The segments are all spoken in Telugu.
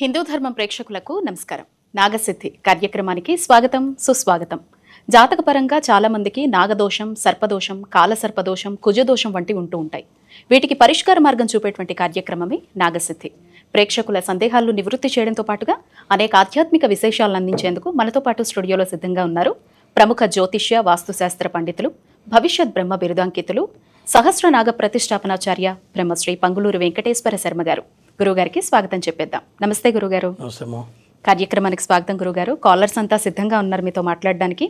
హిందూ ధర్మం ప్రేక్షకులకు నమస్కారం. నాగసిద్ధి కార్యక్రమానికి స్వాగతం, సుస్వాగతం. జాతకపరంగా చాలా మందికి నాగదోషం, సర్పదోషం, కాలసర్పదోషం, కుజదోషం వంటివి ఉంటూ ఉంటాయి. వీటికి పరిష్కార మార్గం చూపేటువంటి కార్యక్రమమే నాగసిద్ధి. ప్రేక్షకుల సందేహాలను నివృత్తి చేయడంతో పాటుగా అనేక ఆధ్యాత్మిక విశేషాలను అందించేందుకు మనతో పాటు స్టూడియోలో సిద్ధంగా ఉన్నారు ప్రముఖ జ్యోతిష్య, వాస్తుశాస్త్ర పండితులు, భవిష్యత్ బ్రహ్మ బిరుదాంకితులు, సహస్ర నాగ ప్రతిష్టాపనాచార్య బ్రహ్మశ్రీ పంగులూరు వెంకటేశ్వర శర్మ గారు. గురుగారికి స్వాగతం చెప్పేద్దాం. నమస్తే గురుగారు. కార్యక్రమానికి స్వాగతం గురుగారు. కాలర్స్ అంతా సిద్ధంగా ఉన్నారు మీతో మాట్లాడడానికి.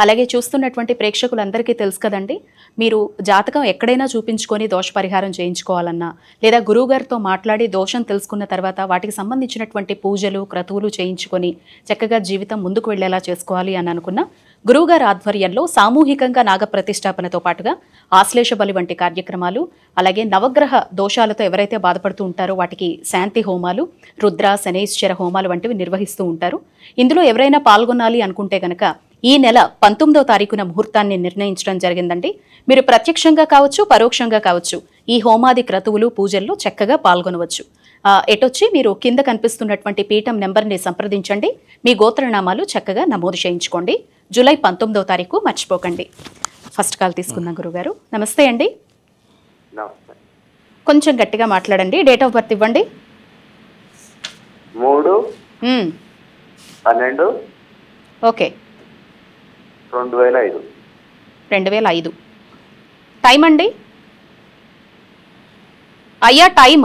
అలాగే చూస్తున్నటువంటి ప్రేక్షకులందరికీ తెలుసు కదండి, మీరు జాతకం ఎక్కడైనా చూపించుకొని దోష పరిహారం చేయించుకోవాలన్నా, లేదా గురువుగారితో మాట్లాడి దోషం తెలుసుకున్న తర్వాత వాటికి సంబంధించినటువంటి పూజలు, క్రతువులు చేయించుకొని చక్కగా జీవితం ముందుకు వెళ్లేలా చేసుకోవాలి అని అనుకున్న గురువుగారి ఆధ్వర్యంలో సామూహికంగా నాగ ప్రతిష్టాపనతో పాటుగా ఆశ్లేష బలి వంటి కార్యక్రమాలు, అలాగే నవగ్రహ దోషాలతో ఎవరైతే బాధపడుతూ ఉంటారో వాటికి శాంతి హోమాలు, రుద్ర, శనైశ్చర హోమాలు వంటివి నిర్వహిస్తూ ఉంటారు. ఇందులో ఎవరైనా పాల్గొనాలి అనుకుంటే గనక ఈ నెల 19వ తారీఖున ముహూర్తాన్ని నిర్ణయించడం జరిగిందండి. మీరు ప్రత్యక్షంగా కావచ్చు, పరోక్షంగా కావచ్చు ఈ హోమాది క్రతువులు, పూజల్లో చక్కగా పాల్గొనవచ్చు. ఎటొచ్చి మీరు కింద కనిపిస్తున్నటువంటి పీఠం నెంబర్ని సంప్రదించండి. మీ గోత్రనామాలు చక్కగా నమోదు చేయించుకోండి. జూలై 19వ తారీఖు మర్చిపోకండి. ఫస్ట్ కాల్ తీసుకుందాం గురుగారు. నమస్తే అండి. కొంచెం గట్టిగా మాట్లాడండి. డేట్ ఆఫ్ బర్త్ ఇవ్వండి. 3/12 ఓకే, 2005. 2005. టైం అండి అయ్యా? టైం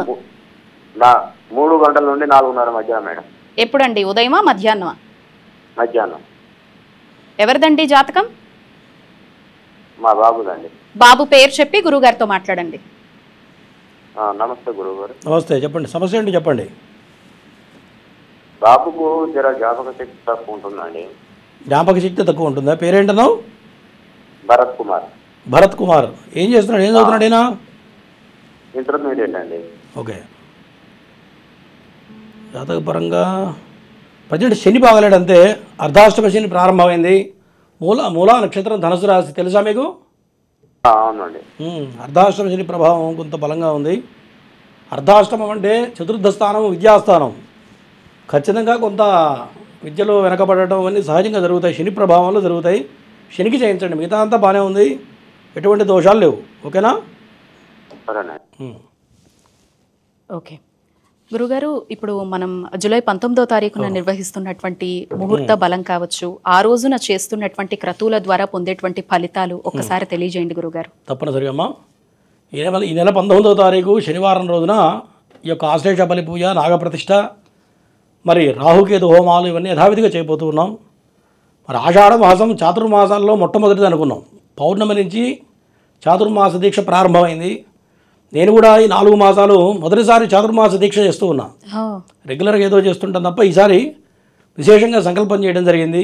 3 గంటల నుండి 4:30 మధ్య మేడం. ఎప్పుడండి? ఉదయమా, మధ్యాహ్నమా? మధ్యాహ్నం. ఎవరిదండి జాతకం? మా బాబుదండి. బాబు పేరు చెప్పి గురువుగారితో మాట్లాడండి. నమస్తే గురువుగారు. నమస్తే, చెప్పండి. సమస్య ఏంటి చెప్పండి. బాబుకు జర జ్ఞాపక శక్తి తక్కువ ఉంటుందండి. జ్ఞాపక శక్తి తక్కువ ఉంటుందా? పేరేంటన్నావు? భరత్ కుమార్. భరత్ కుమార్. ఏం చేస్తున్నాడు? ఏం చదువుతున్నాడు అయినా? ఇంటర్మీడియట్ అండి. ఓకే. జాతకపరంగా ప్రజెంట్ శని బాగలేడు అంతే. అర్ధాష్టమ శని ప్రారంభమైంది. మూలా నక్షత్రం, ధనుసు రాశి. తెలుసా మీకు? అవునండి. అర్ధాష్టమ శని ప్రభావం కొంత బలంగా ఉంది. అర్ధాష్టమం అంటే చతుర్థ స్థానం, విద్యాస్థానం. ఖచ్చితంగా కొంత విద్యలో వెనకబడటం అన్నీ సహజంగా జరుగుతాయి, శని ప్రభావంలో జరుగుతాయి. శనికి చేయించండి, మిగతా అంతా బాగానే ఉంది, ఎటువంటి దోషాలు లేవు. ఓకేనా? ఓకే గురుగారు, ఇప్పుడు మనం జూలై 19వ తారీఖున నిర్వహిస్తున్నటువంటి ముహూర్త బలం కావచ్చు, ఆ రోజున చేస్తున్నటువంటి క్రతువుల ద్వారా పొందేటువంటి ఫలితాలు ఒక్కసారి తెలియజేయండి గురుగారు. తప్పనిసరిగా అమ్మా. ఈ నెల 19వ తారీఖు శనివారం రోజున ఈ యొక్క ఆశ్లేష బలి పూజ, నాగప్రతిష్ఠ, మరి రాహుకేతు హోమాలు ఇవన్నీ యథావిధిగా చేయబోతూ ఉన్నాం. మరి ఆషాఢ మాసం చాతుర్మాసాల్లో మొట్టమొదటిది అనుకున్నాం. పౌర్ణమి నుంచి చాతుర్మాస దీక్ష ప్రారంభమైంది. నేను కూడా ఈ 4 మాసాలు మొదటిసారి చాతుర్మాస దీక్ష చేస్తూ ఉన్నా. రెగ్యులర్గా ఏదో చేస్తుంటాను తప్ప ఈసారి విశేషంగా సంకల్పం చేయడం జరిగింది.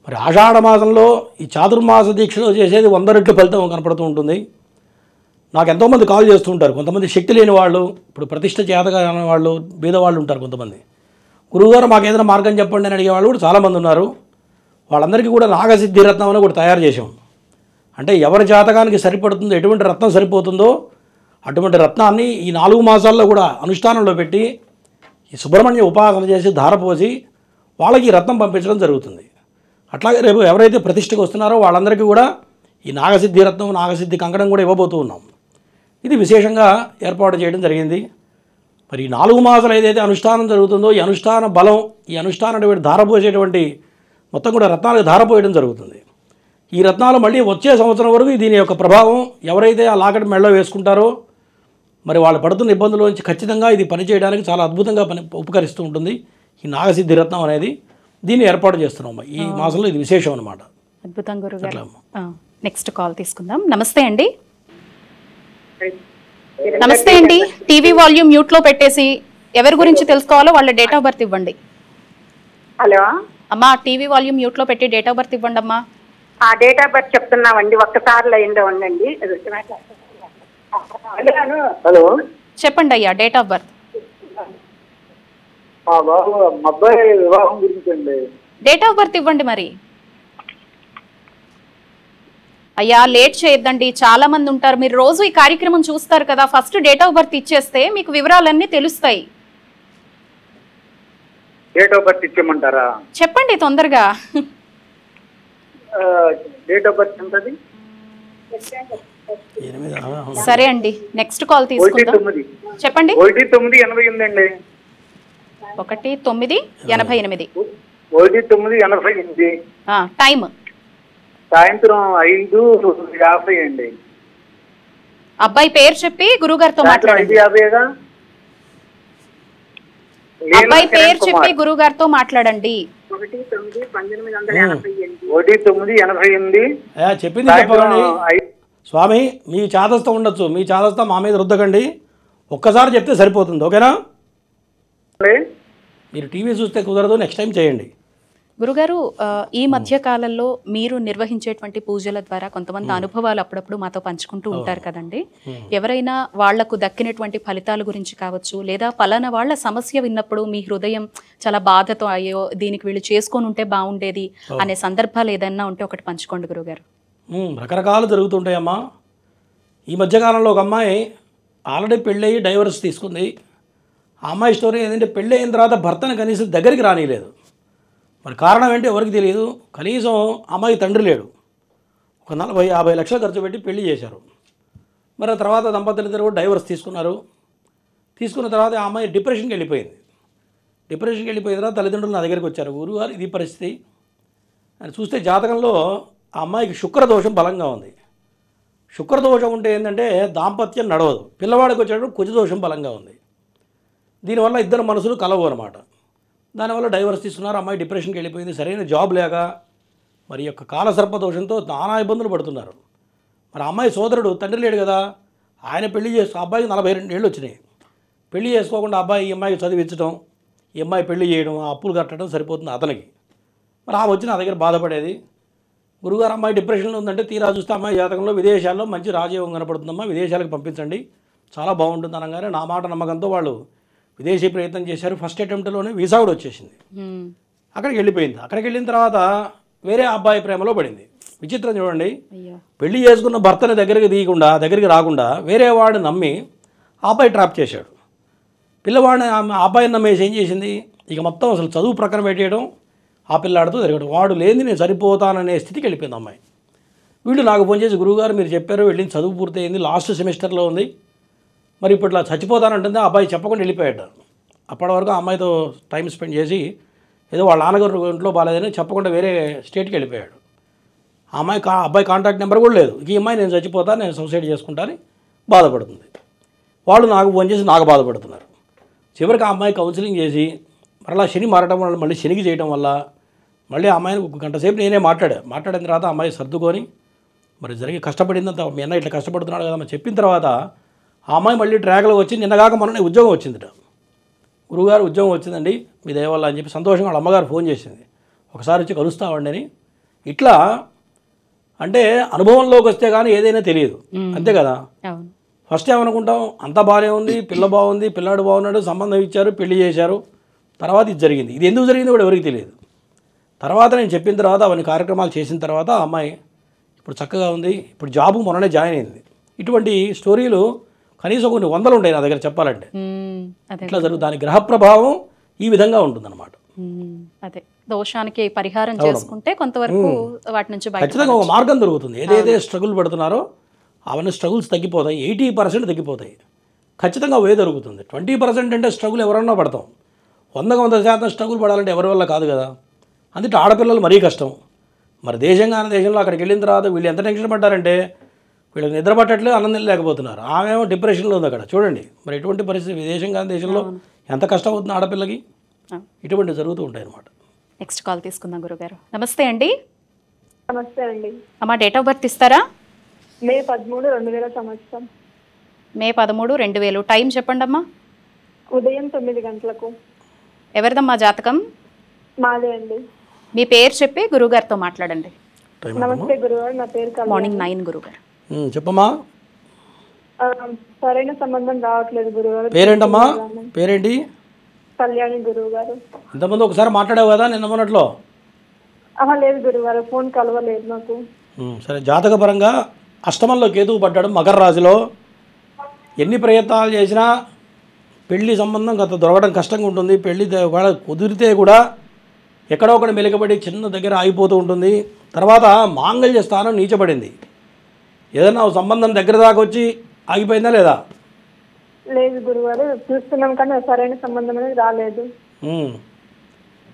మరి ఆషాఢ మాసంలో ఈ చాతుర్మాస దీక్షలో చేసేది 100 రెట్లు ఫలితం కనపడుతూ ఉంటుంది. నాకు ఎంతోమంది కాల్ చేస్తూ ఉంటారు. కొంతమంది శక్తి లేని వాళ్ళు, ఇప్పుడు ప్రతిష్ఠ చేతగా వాళ్ళు, బీదవాళ్ళు ఉంటారు. కొంతమంది గురువుగారు మాకు ఏదైనా మార్గం చెప్పండి అని అడిగేవాళ్ళు కూడా చాలామంది ఉన్నారు. వాళ్ళందరికీ కూడా నాగసిద్ధి రత్నం అని కూడా తయారు చేసాం. అంటే ఎవరి జాతకానికి సరిపడుతుందో, ఎటువంటి రత్నం సరిపోతుందో అటువంటి రత్నాన్ని ఈ 4 మాసాల్లో కూడా అనుష్ఠానంలో పెట్టి ఈ సుబ్రహ్మణ్య ఉపాసన చేసి ధారపోసి వాళ్ళకి ఈ రత్నం పంపించడం జరుగుతుంది. అట్లాగే రేపు ఎవరైతే ప్రతిష్ఠకు వస్తున్నారో వాళ్ళందరికీ కూడా ఈ నాగసిద్ధి రత్నం, నాగసిద్ధి కంకణం కూడా ఇవ్వబోతూ ఉన్నాం. ఇది విశేషంగా ఏర్పాటు చేయడం జరిగింది. మరి ఈ 4 మాసాలు ఏదైతే అనుష్ఠానం జరుగుతుందో ఈ అనుష్ఠాన బలం, ఈ అనుష్ఠానం ధారపోసేటువంటి మొత్తం కూడా రత్నాలకు ధారపోయడం జరుగుతుంది. ఈ రత్నాలు మళ్ళీ వచ్చే సంవత్సరం వరకు దీని యొక్క ప్రభావం ఎవరైతే ఆ లాకెట్ మెడలో వేసుకుంటారో మరి వాళ్ళు పడుతున్న ఇబ్బందుల నుంచి ఖచ్చితంగా ఇది పనిచేయడానికి చాలా అద్భుతంగా ఉపకరిస్తూ ఉంటుంది. ఈ నాగసిద్ధి రత్నం అనేది దీన్ని ఏర్పాటు చేస్తున్నాం ఈ మాసంలో. ఇది విశేషం అన్నమాట. అద్భుతం గురుగారు. నెక్స్ట్ కాల్ తీసుకుందాం. నమస్తే అండి. నమస్తే అండి. టీవీ వాల్యూమ్ మ్యూట్ లో పెట్టేసి ఎవరి గురించి తెలుసుకోవాలో వాళ్ళ డేట్ ఆఫ్ బర్త్ ఇవ్వండి. హలో అమ్మా, టీవీ వాల్యూమ్ మ్యూట్ లో పెట్టి డేట్ ఆఫ్ బర్త్ ఇవ్వండి అమ్మా. డేట్ ఆఫ్ బర్త్ చెప్తున్నామండి, ఒక్కసారి లైన్లో ఉండండి. హలో చెప్పండి అయ్యా, డేట్ ఆఫ్ బర్త్. మా బాబు అబ్బాయి వివాహం గురించి అండి. డేట్ ఆఫ్ బర్త్ ఇవ్వండి మరి. అయ్యా లేట్ చేయొద్దండి, చాలా మంది ఉంటారు. మీరు రోజు ఈ కార్యక్రమం చూస్తారు కదా, ఫస్ట్ డేట్ ఆఫ్ బర్త్ ఇచ్చేస్తే మీకు వివరాలన్నీ తెలుస్తాయి. డేట్ ఆఫ్ బర్త్ ఇచ్చేయమంటారా? చెప్పండి తొందరగా. డేట్ ఆఫ్ బర్త్ ఎంతది? సరే అండి, నెక్స్ట్ కాల్ తీసుకుందాం. 19 చెప్పండి. 1988 అండి. 1988. 1988. టైం సాయంత్రం 5:50 అండి. అబ్బాయి పేరు చెప్పి గురుగారితో మాట్లాడండి. 5:50గా? అబ్బాయి పేరు చెప్పి గురుగారితో మాట్లాడండి. 1988. చెప్పింది చెప్పకండి స్వామి. మీ చాదస్తం ఉండొచ్చు, మీ చాదస్తం మా మీద రుద్దకండి. ఒక్కసారి చెప్తే సరిపోతుంది, ఓకేనా? మీరు టీవీ చూస్తే కుదరదు, నెక్స్ట్ టైం చేయండి. గురుగారు, ఈ మధ్య కాలంలో మీరు నిర్వహించేటువంటి పూజల ద్వారా కొంతమంది అనుభవాలు అప్పుడప్పుడు మాతో పంచుకుంటూ ఉంటారు కదండి. ఎవరైనా వాళ్లకు దక్కినటువంటి ఫలితాల గురించి కావచ్చు, లేదా పలానా వాళ్ళ సమస్య విన్నప్పుడు మీ హృదయం చాలా బాధతో అయ్యో దీనికి వీళ్ళు చేసుకొని ఉంటే బాగుండేది అనే సందర్భాలు ఏదైనా ఉంటే ఒకటి పంచుకోండి గురుగారు. రకరకాలు జరుగుతుంటాయమ్మా. ఈ మధ్యకాలంలో ఒక అమ్మాయి ఆల్రెడీ పెళ్ళయి డైవర్స్ తీసుకుంది. ఆ అమ్మాయి స్టోరీ ఏంటంటే పెళ్ళి అయిన తర్వాత భర్తను కనీసం దగ్గరికి రానిలేదు. మరి కారణం ఏంటి ఎవరికి తెలియదు. కనీసం అమ్మాయి తండ్రి లేడు. ఒక 40-50 లక్షలు ఖర్చు పెట్టి పెళ్లి చేశారు. మరి ఆ తర్వాత దంపతులిద్దరు కూడా డైవర్స్ తీసుకున్నారు. తీసుకున్న తర్వాత ఆ అమ్మాయి డిప్రెషన్కి వెళ్ళిపోయింది. డిప్రెషన్కి వెళ్ళిపోయిన తర్వాత తల్లిదండ్రులు నా దగ్గరికి వచ్చారు. గురువుగారు ఇది పరిస్థితి అని చూస్తే జాతకంలో ఆ అమ్మాయికి శుక్రదోషం బలంగా ఉంది. శుక్రదోషం ఉంటే ఏంటంటే దాంపత్యం నడవదు. పిల్లవాడికి వచ్చేటప్పుడు కుజదోషం బలంగా ఉంది. దీనివల్ల ఇద్దరు మనసులు కలవు అనమాట. దానివల్ల డైవర్స్ తీసుకున్నారు. అమ్మాయి డిప్రెషన్కి వెళ్ళిపోయింది. సరైన జాబ్ లేక మరి యొక్క కాలసర్పదోషంతో నానా ఇబ్బందులు పడుతున్నారు. మరి అమ్మాయి సోదరుడు తండ్రి లేడు కదా, ఆయన పెళ్లి చేసుకో. అబ్బాయికి 42 ఏళ్ళు వచ్చినాయి. పెళ్లి చేసుకోకుండా అబ్బాయి ఈ అమ్మాయికి చదివించడం, ఈ అమ్మాయి పెళ్లి చేయడం, ఆ అప్పులు కట్టడం సరిపోతుంది అతనికి. మరి ఆమె వచ్చి నా దగ్గర బాధపడేది. గురుగారు అమ్మాయి డిప్రెషన్లో ఉందంటే తీరా చూస్తే అమ్మాయి జాతకంలో విదేశాల్లో మంచి రాజయోగం కనపడుతుందమ్మా, విదేశాలకు పంపించండి చాలా బాగుంటుంది అనగానే నా మాట నమ్మకంతో వాళ్ళు విదేశీ ప్రయత్నం చేశారు. ఫస్ట్ అటెంప్ట్లోనే వీసా కూడా వచ్చేసింది. అక్కడికి వెళ్ళిపోయింది. అక్కడికి వెళ్ళిన తర్వాత వేరే అబ్బాయి ప్రేమలో పడింది. విచిత్రం చూడండి, పెళ్లి చేసుకున్న భర్తని దగ్గరికి రాకుండా వేరే వాడిని నమ్మి ఆ అబ్బాయి ట్రాప్ చేశాడు. పిల్లవాడిని అబ్బాయిని నమ్మేసి ఏం చేసింది, ఇక మొత్తం అసలు చదువు ప్రక్కన పెట్టేయడం, ఆ పిల్లాడితో తిరగడం. వాడు లేని నేను సరిపోతాననే స్థితికి వెళ్ళిపోయింది అమ్మాయి. వీళ్ళు నాకు ఫోన్ చేసి గురువుగారు మీరు చెప్పారు వెళ్ళింది చదువు పూర్తయింది, లాస్ట్ సెమిస్టర్లో ఉంది, మరి ఇప్పుడు ఇట్లా చచ్చిపోతానంటుంది. ఆ అబ్బాయి చెప్పకుండా వెళ్ళిపోయాడు. అప్పటి వరకు ఆ అమ్మాయితో టైం స్పెండ్ చేసి ఏదో వాళ్ళ నాన్నగారు ఇంట్లో బాగాలేదని చెప్పకుండా వేరే స్టేట్కి వెళ్ళిపోయాడు. ఆ అబ్బాయి కాంటాక్ట్ నెంబర్ కూడా లేదు. ఈ అమ్మాయి నేను చచ్చిపోతాను, నేను సూసైడ్ చేసుకుంటానని బాధపడుతుంది. వాళ్ళు నాకు ఫోన్ చేసి నాకు బాధపడుతున్నారు. చివరికి ఆ అమ్మాయి కౌన్సిలింగ్ చేసి మరలా శని మారడం వల్ల మళ్ళీ శనికి చేయడం వల్ల మళ్ళీ ఆ అమ్మాయిని 1 గంట సేపు నేనే మాట్లాడిన తర్వాత అమ్మాయి సర్దుకొని మరి జరిగి కష్టపడిందంత మీ అన్న ఇట్లా కష్టపడుతున్నాడు కదా మరి చెప్పిన తర్వాత ఆ అమ్మాయి మళ్ళీ ట్రాక్లో వచ్చి నిన్నగాక మొన్న ఉద్యోగం వచ్చిందిట. గురువుగారు ఉద్యోగం వచ్చిందండి మీ దయ వల్ల అని చెప్పి సంతోషంగా వాళ్ళ అమ్మగారు ఫోన్ చేసింది. ఒకసారి వచ్చి కలుస్తామండి అని. ఇట్లా అంటే అనుభవంలోకి వస్తే కానీ ఏదైనా తెలియదు, అంతే కదా. ఫస్ట్ ఏమనుకుంటాం అంతా బాగానే ఉంది, పిల్ల బాగుంది, పిల్లాడు బాగున్నాడు, సంబంధం ఇచ్చారు, పెళ్లి చేశారు, తర్వాత ఇది జరిగింది. ఇది ఎందుకు జరిగిందో కూడా ఎవరికి తెలియదు. తర్వాత నేను చెప్పిన తర్వాత అవన్నీ కార్యక్రమాలు చేసిన తర్వాత ఆ అమ్మాయి ఇప్పుడు చక్కగా ఉంది, ఇప్పుడు జాబు మొన్ననే జాయిన్ అయింది. ఇటువంటి స్టోరీలు కనీసం కొన్ని 100 ఉంటాయి నా దగ్గర చెప్పాలంటే. ఇట్లా జరుగుతుంది. దాని గ్రహ ప్రభావం ఈ విధంగా ఉంటుందన్నమాట. అదే దోషానికి పరిహారం చేసుకుంటే కొంతవరకు వాటి నుంచి ఖచ్చితంగా ఒక మార్గం దొరుకుతుంది. ఏదైతే స్ట్రగుల్ పడుతున్నారో అవన్నీ స్ట్రగుల్స్ తగ్గిపోతాయి. 80% తగ్గిపోతాయి. ఖచ్చితంగా వే దొరుకుతుంది. 20% అంటే స్ట్రగుల్ ఎవరన్నా పడతాం. 100% స్ట్రగుల్ పడాలంటే ఎవరి వల్ల కాదు కదా. అందుకే ఆడపిల్లలు మరీ కష్టం. మరి దేశంలో అక్కడికి వెళ్ళిన తర్వాత వీళ్ళు ఎంత టెన్షన్ పడ్డారంటే వీళ్ళకి నిద్ర పట్టట్లేదు, అన్నం లేకపోతున్నారు. ఆమెమో డిప్రెషన్లో ఉంది అక్కడ. చూడండి మరి ఎటువంటి పరిస్థితి దేశంలో ఎంత కష్టం అవుతుంది ఆడపిల్లకి. ఇటువంటి జరుగుతూ ఉంటాయి అన్నమాట. నెక్స్ట్ కాల్ తీసుకుందాం గురుగారు. నమస్తే అండి. నమస్తే అండి. అమ్మా డేట్ ఆఫ్ బర్త్ ఇస్తారా? మే 13, 2000 సంవత్సరం. మే 13, 2000. టైం చెప్పండి అమ్మా. ఉదయం 9 గంటలకు. ఎవరిదమ్మా జాతకం? మాదే అండి. మీ పేరు చెప్పి గురుగారితో మాట్లాడండి. నమస్తే గురుగారు, నా పేరు కళ్యాణి. మార్నింగ్ 9 గురుగారు. చెప్పమ్మా. సరైన సంబంధం రావట్లేదు గురుగారు. పేరేంటమ్మా? పేరేంటి? కళ్యాణి గురువుగారు. ఇంతకుముందు ఒకసారి మాట్లాడావు కదా నిన్న మొన్నట్లో? లేదు గురుగారు, ఫోన్ కలవలేదు నాకు. సరే, జాతకపరంగా అష్టమంలో కేతువు పడ్డాడు మకర రాశిలో. ఎన్ని ప్రయత్నాలు చేసినా పెళ్లి సంబంధం గత దొరకడం కష్టంగా ఉంటుంది. పెళ్లి ఒకవేళ కుదిరితే కూడా ఎక్కడో ఒకటి మెలికబడి చిన్న దగ్గర ఆగిపోతూ ఉంటుంది. తర్వాత మాంగళ్య స్థానం నీచబడింది. ఏదైనా సంబంధం దగ్గర దాకా వచ్చి ఆగిపోయిందా లేదా? లేదు గురుగారు, చూస్తున్నాం కానీ సరైన సంబంధం అనేది రాలేదు.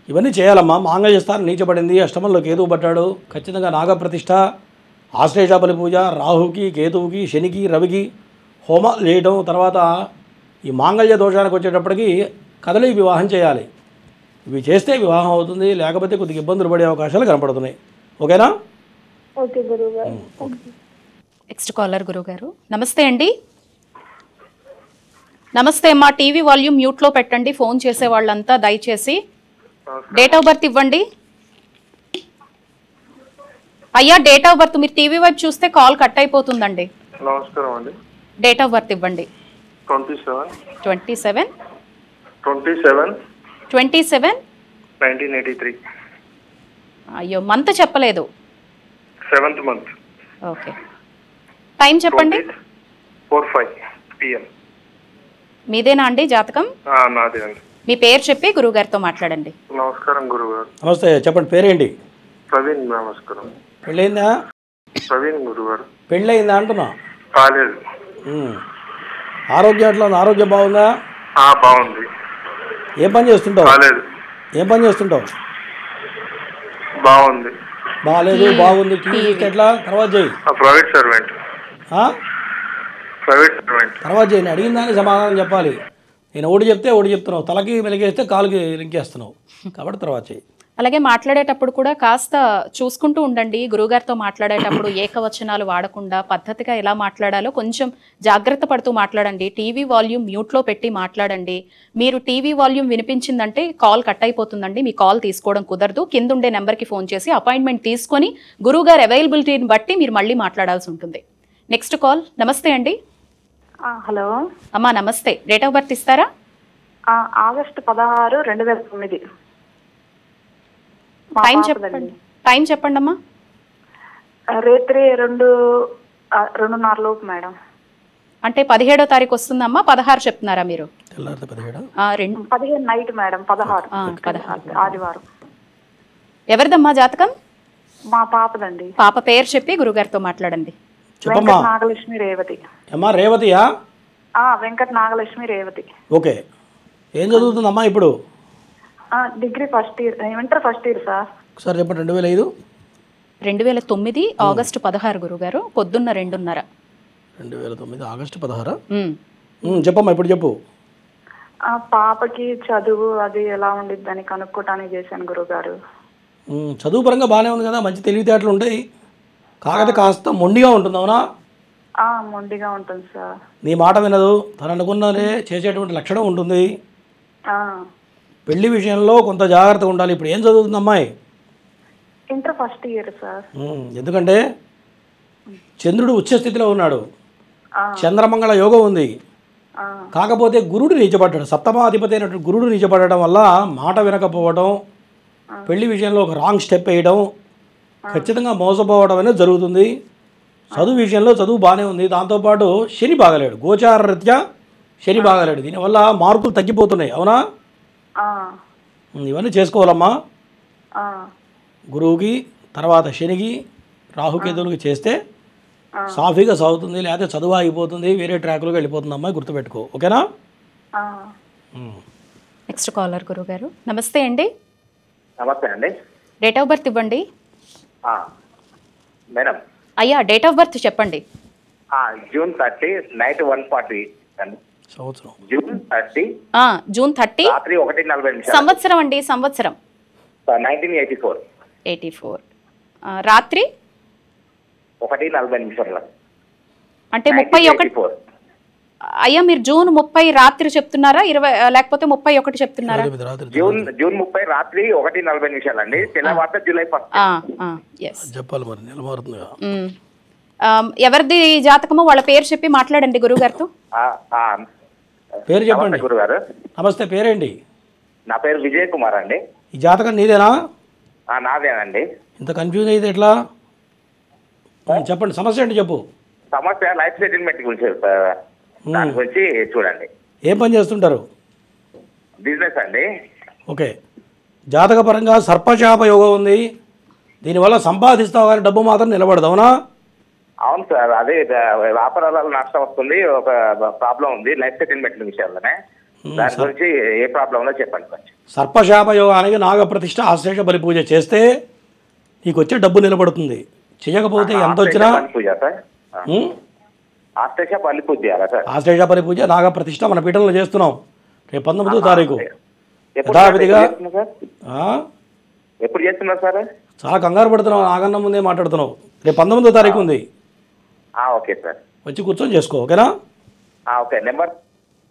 ఇవన్నీ చేయాలమ్మా. మాంగళ్య స్థానం నీచబడింది, అష్టమంలో కేతువు పట్టాడు. ఖచ్చితంగా నాగప్రతిష్ఠ, ఆశ్లేష బలి పూజ, రాహుకి, కేతువుకి, శనికి, రవికి హోమాలు చేయడం. తర్వాత ఈ మాంగళ్య దోషానికి వచ్చేటప్పటికి కదలి వివాహం చేయాలి. ఇవి చేస్తే వివాహం అవుతుంది, లేకపోతే కొద్దిగా ఇబ్బందులు పడే అవకాశాలు కనపడుతున్నాయి. ఓకేనా? ఓకే గురుగారు. నెక్స్ట్ కాలర్ గురుగారు. నమస్తే అండి. నమస్తే అమ్మా. టీవీ వాల్యూమ్ మ్యూట్లో పెట్టండి. ఫోన్ చేసే వాళ్ళంతా దయచేసి. డేట్ ఆఫ్ బర్త్ ఇవ్వండి. అయ్యా డేట్ ఆఫ్ బర్త్, మీరు టీవీ వైపు చూస్తే కాల్ కట్ అయిపోతుందండి. నమస్కారం అండి. డేట్ ఆఫ్ బర్త్ ఇవ్వండి. 27 1983. అయ్యో మంత్ చెప్పలేదు. 7th month. ఓకే. టైం చెప్పండి. 4:05 PM. మీదేనా అండి జాతకం? నాదే అండి. మీ పేరు చెప్పి గురువుగారితో మాట్లాడండి. నమస్కారం గురుగారు. నమస్తే, చెప్పండి. పేరేంటి? ప్రవీణ్. నమస్కారం. పెళ్ళయిందా? ప్రవీణ్ గురుగారు. పెళ్ళయిందా అంటున్నా? కాలేదు. ఆరోగ్యం ఎట్లా ఉంది? ఆరోగ్యం బాగుందా? బాగుంది. ఏం పని చేస్తుంటావు? కాలేదు. ఏం పని చేస్తుంటావు? బాగుంది. బాగాలేదు, బాగుంది. టీవీ చూస్తే ఎట్లా? తర్వాత చేయి. Private servant. తర్వాత చేయి. నేను అడిగిన దానికి సమాధానం చెప్పాలి. నేను ఒకటి చెప్తే ఒకటి చెప్తున్నావు. తలకి మెలిగేస్తే కాలుకి లింకేస్తున్నావు. కాబట్టి తర్వాత చేయి. అలాగే మాట్లాడేటప్పుడు కూడా కాస్త చూసుకుంటూ ఉండండి. గురువుగారితో మాట్లాడేటప్పుడు ఏకవచనాలు వాడకుండా పద్ధతిగా ఎలా మాట్లాడాలో కొంచెం జాగ్రత్త పడుతూ మాట్లాడండి. టీవీ వాల్యూమ్ మ్యూట్లో పెట్టి మాట్లాడండి. మీరు టీవీ వాల్యూమ్ వినిపించిందంటే కాల్ కట్ అయిపోతుందండి. మీ కాల్ తీసుకోవడం కుదరదు. కింద ఉండే నెంబర్కి ఫోన్ చేసి అపాయింట్మెంట్ తీసుకొని గురువుగారి అవైలబిలిటీని బట్టి మీరు మళ్ళీ మాట్లాడాల్సి ఉంటుంది. Next call. నమస్తే అండి. హలో అమ్మా నమస్తే. డేట్ ఆఫ్ బర్త్ ఇస్తారా? ఆగస్టు 16, 2009. టైం చెప్పండి. టైం చెప్పండి అమ్మా. రాత్రి 2:30 లోపు మేడం. అంటే 17వ తారీఖు వస్తుందమ్మా. 16 చెప్తున్నారా మీరు? 15 నైట్ మేడం. 16 ఆదివారం. ఎవరిదమ్మా జాతకం? మా పాపదండి. పాప పేరు చెప్పి గురుగారితో మాట్లాడండి. చెప్పమ్మా. నాగలక్ష్మి రేవతి. అమ్మా రేవతియా? వెంకట నాగలక్ష్మి రేవతి. ఓకే. ఏం చదువుతుందమ్మా ఇప్పుడు? Degree first year, inter first year sir. ఒకసారి చెప్పండి. 2005 2009 ఆగస్టు 16 గురుగారు. పొద్దున్న 2:30. 2009 ఆగస్టు 16. చెప్పమ్మా ఇప్పుడు చెప్పు. పాపకి చదువు అది ఎలా ఉండిద్దని కనుక్కోటానికి చేశాను గురుగారు. చదువు పరంగా బాగానే ఉంది కదా, మంచి తెలివితేటలు ఉంటాయి. కాకపోతే కాస్త మొండిగా ఉంటుంది. అవునా? మొండిగా ఉంటుంది సార్. నీ మాట వినదు. తను అనుకున్నదే చేసేటువంటి లక్షణం ఉంటుంది. పెళ్లి విషయంలో కొంత జాగ్రత్తగా ఉండాలి. ఇప్పుడు ఏం చదువుతుంది అమ్మాయి? Inter first year sir. ఎందుకంటే చంద్రుడు ఉచ్చ స్థితిలో ఉన్నాడు, చంద్రమంగళ యోగం ఉంది. కాకపోతే గురుడు నీచపడ్డాడు. సప్తమాధిపతి అయినటువంటి గురుడు నీచపడడం వల్ల మాట వినకపోవడం, పెళ్లి విషయంలో ఒక రాంగ్ స్టెప్ వేయడం, ఖచ్చితంగా మోసపోవడం అనేది జరుగుతుంది. చదువు విషయంలో చదువు బాగానే ఉంది. దాంతోపాటు శని బాగలేడు. గోచార రీత్యా శని బాగలేడు. దీనివల్ల మార్కులు తగ్గిపోతున్నాయి. అవునా? ఇవన్నీ చేసుకోవాలమ్మా. గురువుకి, తర్వాత శనికి, రాహుకేతువులకి చేస్తే సాఫీగా సాగుతుంది. లేకపోతే చదువు ఆగిపోతుంది, వేరే ట్రాక్లోకి వెళ్ళిపోతుంది. అమ్మాయి గుర్తుపెట్టుకో. ఓకేనా? నెక్స్ట్ కాలర్ గురుగారు. నమస్తే అండి. నమస్తే అండి. డేట్ ఆఫ్ బర్త్ ఇవ్వండి. మేడం అయ్యా డేట్ ఆఫ్ బర్త్ చెప్పండి. June 30 నైట్ 1:40 సంవత్సరం. జూన్ 30 రాత్రి 1:40. సంవత్సరం అండి. సంవత్సరం 1984. రాత్రి 1:40 అంటే 31. అయ్యా మీరు జూన్ 30 రాత్రి చెప్తున్నారా, 20 లేకపోతే 31 చెప్తున్నారా? జూన్ 30 రాత్రి 1:40 అండి. తెల్లవారు జూలై 1. చెప్పాలి మరి, నెల మారుతుందిగా. ఎవరిది జాతకమో వాళ్ళ పేరు చెప్పి మాట్లాడండి గురుగారితో. పేరు చెప్పండి గురుగారు. నమస్తే. పేరేంటి? నా పేరు విజయ్ కుమార్ అండి. ఈ జాతకం నీదేనా? నాదేనండి. ఇంత కన్ఫ్యూజ్ అయితే ఎట్లా? చెప్పండి సమస్య ఏంటి చెప్పు. సమస్య లైఫ్ సెటిల్మెంట్ గురించి, దాని గురించి చూడండి. ఏం పని చేస్తుంటారు? బిజినెస్ అండి. ఓకే. జాతకపరంగా సర్పశాప యోగం ఉంది, దీనివల్ల సంపాదిస్తావు కానీ డబ్బు మాత్రం నిలబడదు, అవునా? అవును సార్, అదే వ్యాపారాలలో నష్టం వస్తుంది, ఒక ప్రాబ్లం ఉంది లైఫ్ సెటిల్మెంట్ విషయాల్లోనే. దాని గురించి ఏ ప్రాబ్లం ఉందో చెప్పండి కొంచెం. సర్పశాప యోగానికి నాగప్రతిష్ఠ ఆశ్లేష బలి పూజ చేస్తే నీకు వచ్చే డబ్బు నిలబడుతుంది. చేయకపోతే ఎంత వచ్చినా పూజ సార్, ఆశ్లేష బలి పూజ చేయాలా సార్? ఆశ్లేష బలి పూజ నాగప్రతిష్ఠ మన పీఠంలో చేస్తున్నాం. రేపు 19వ తారీఖు యథావిధిగా. ఎప్పుడు చేస్తున్నారు సార్? చాలా కంగారు పడుతున్నావు, నాగన్న ముందే మాట్లాడుతున్నావు. రేపు 19వ తారీఖు ఉంది. ఓకే సార్, వచ్చి కూర్చొని చేసుకో, ఓకేనా? ఓకే. నెంబర్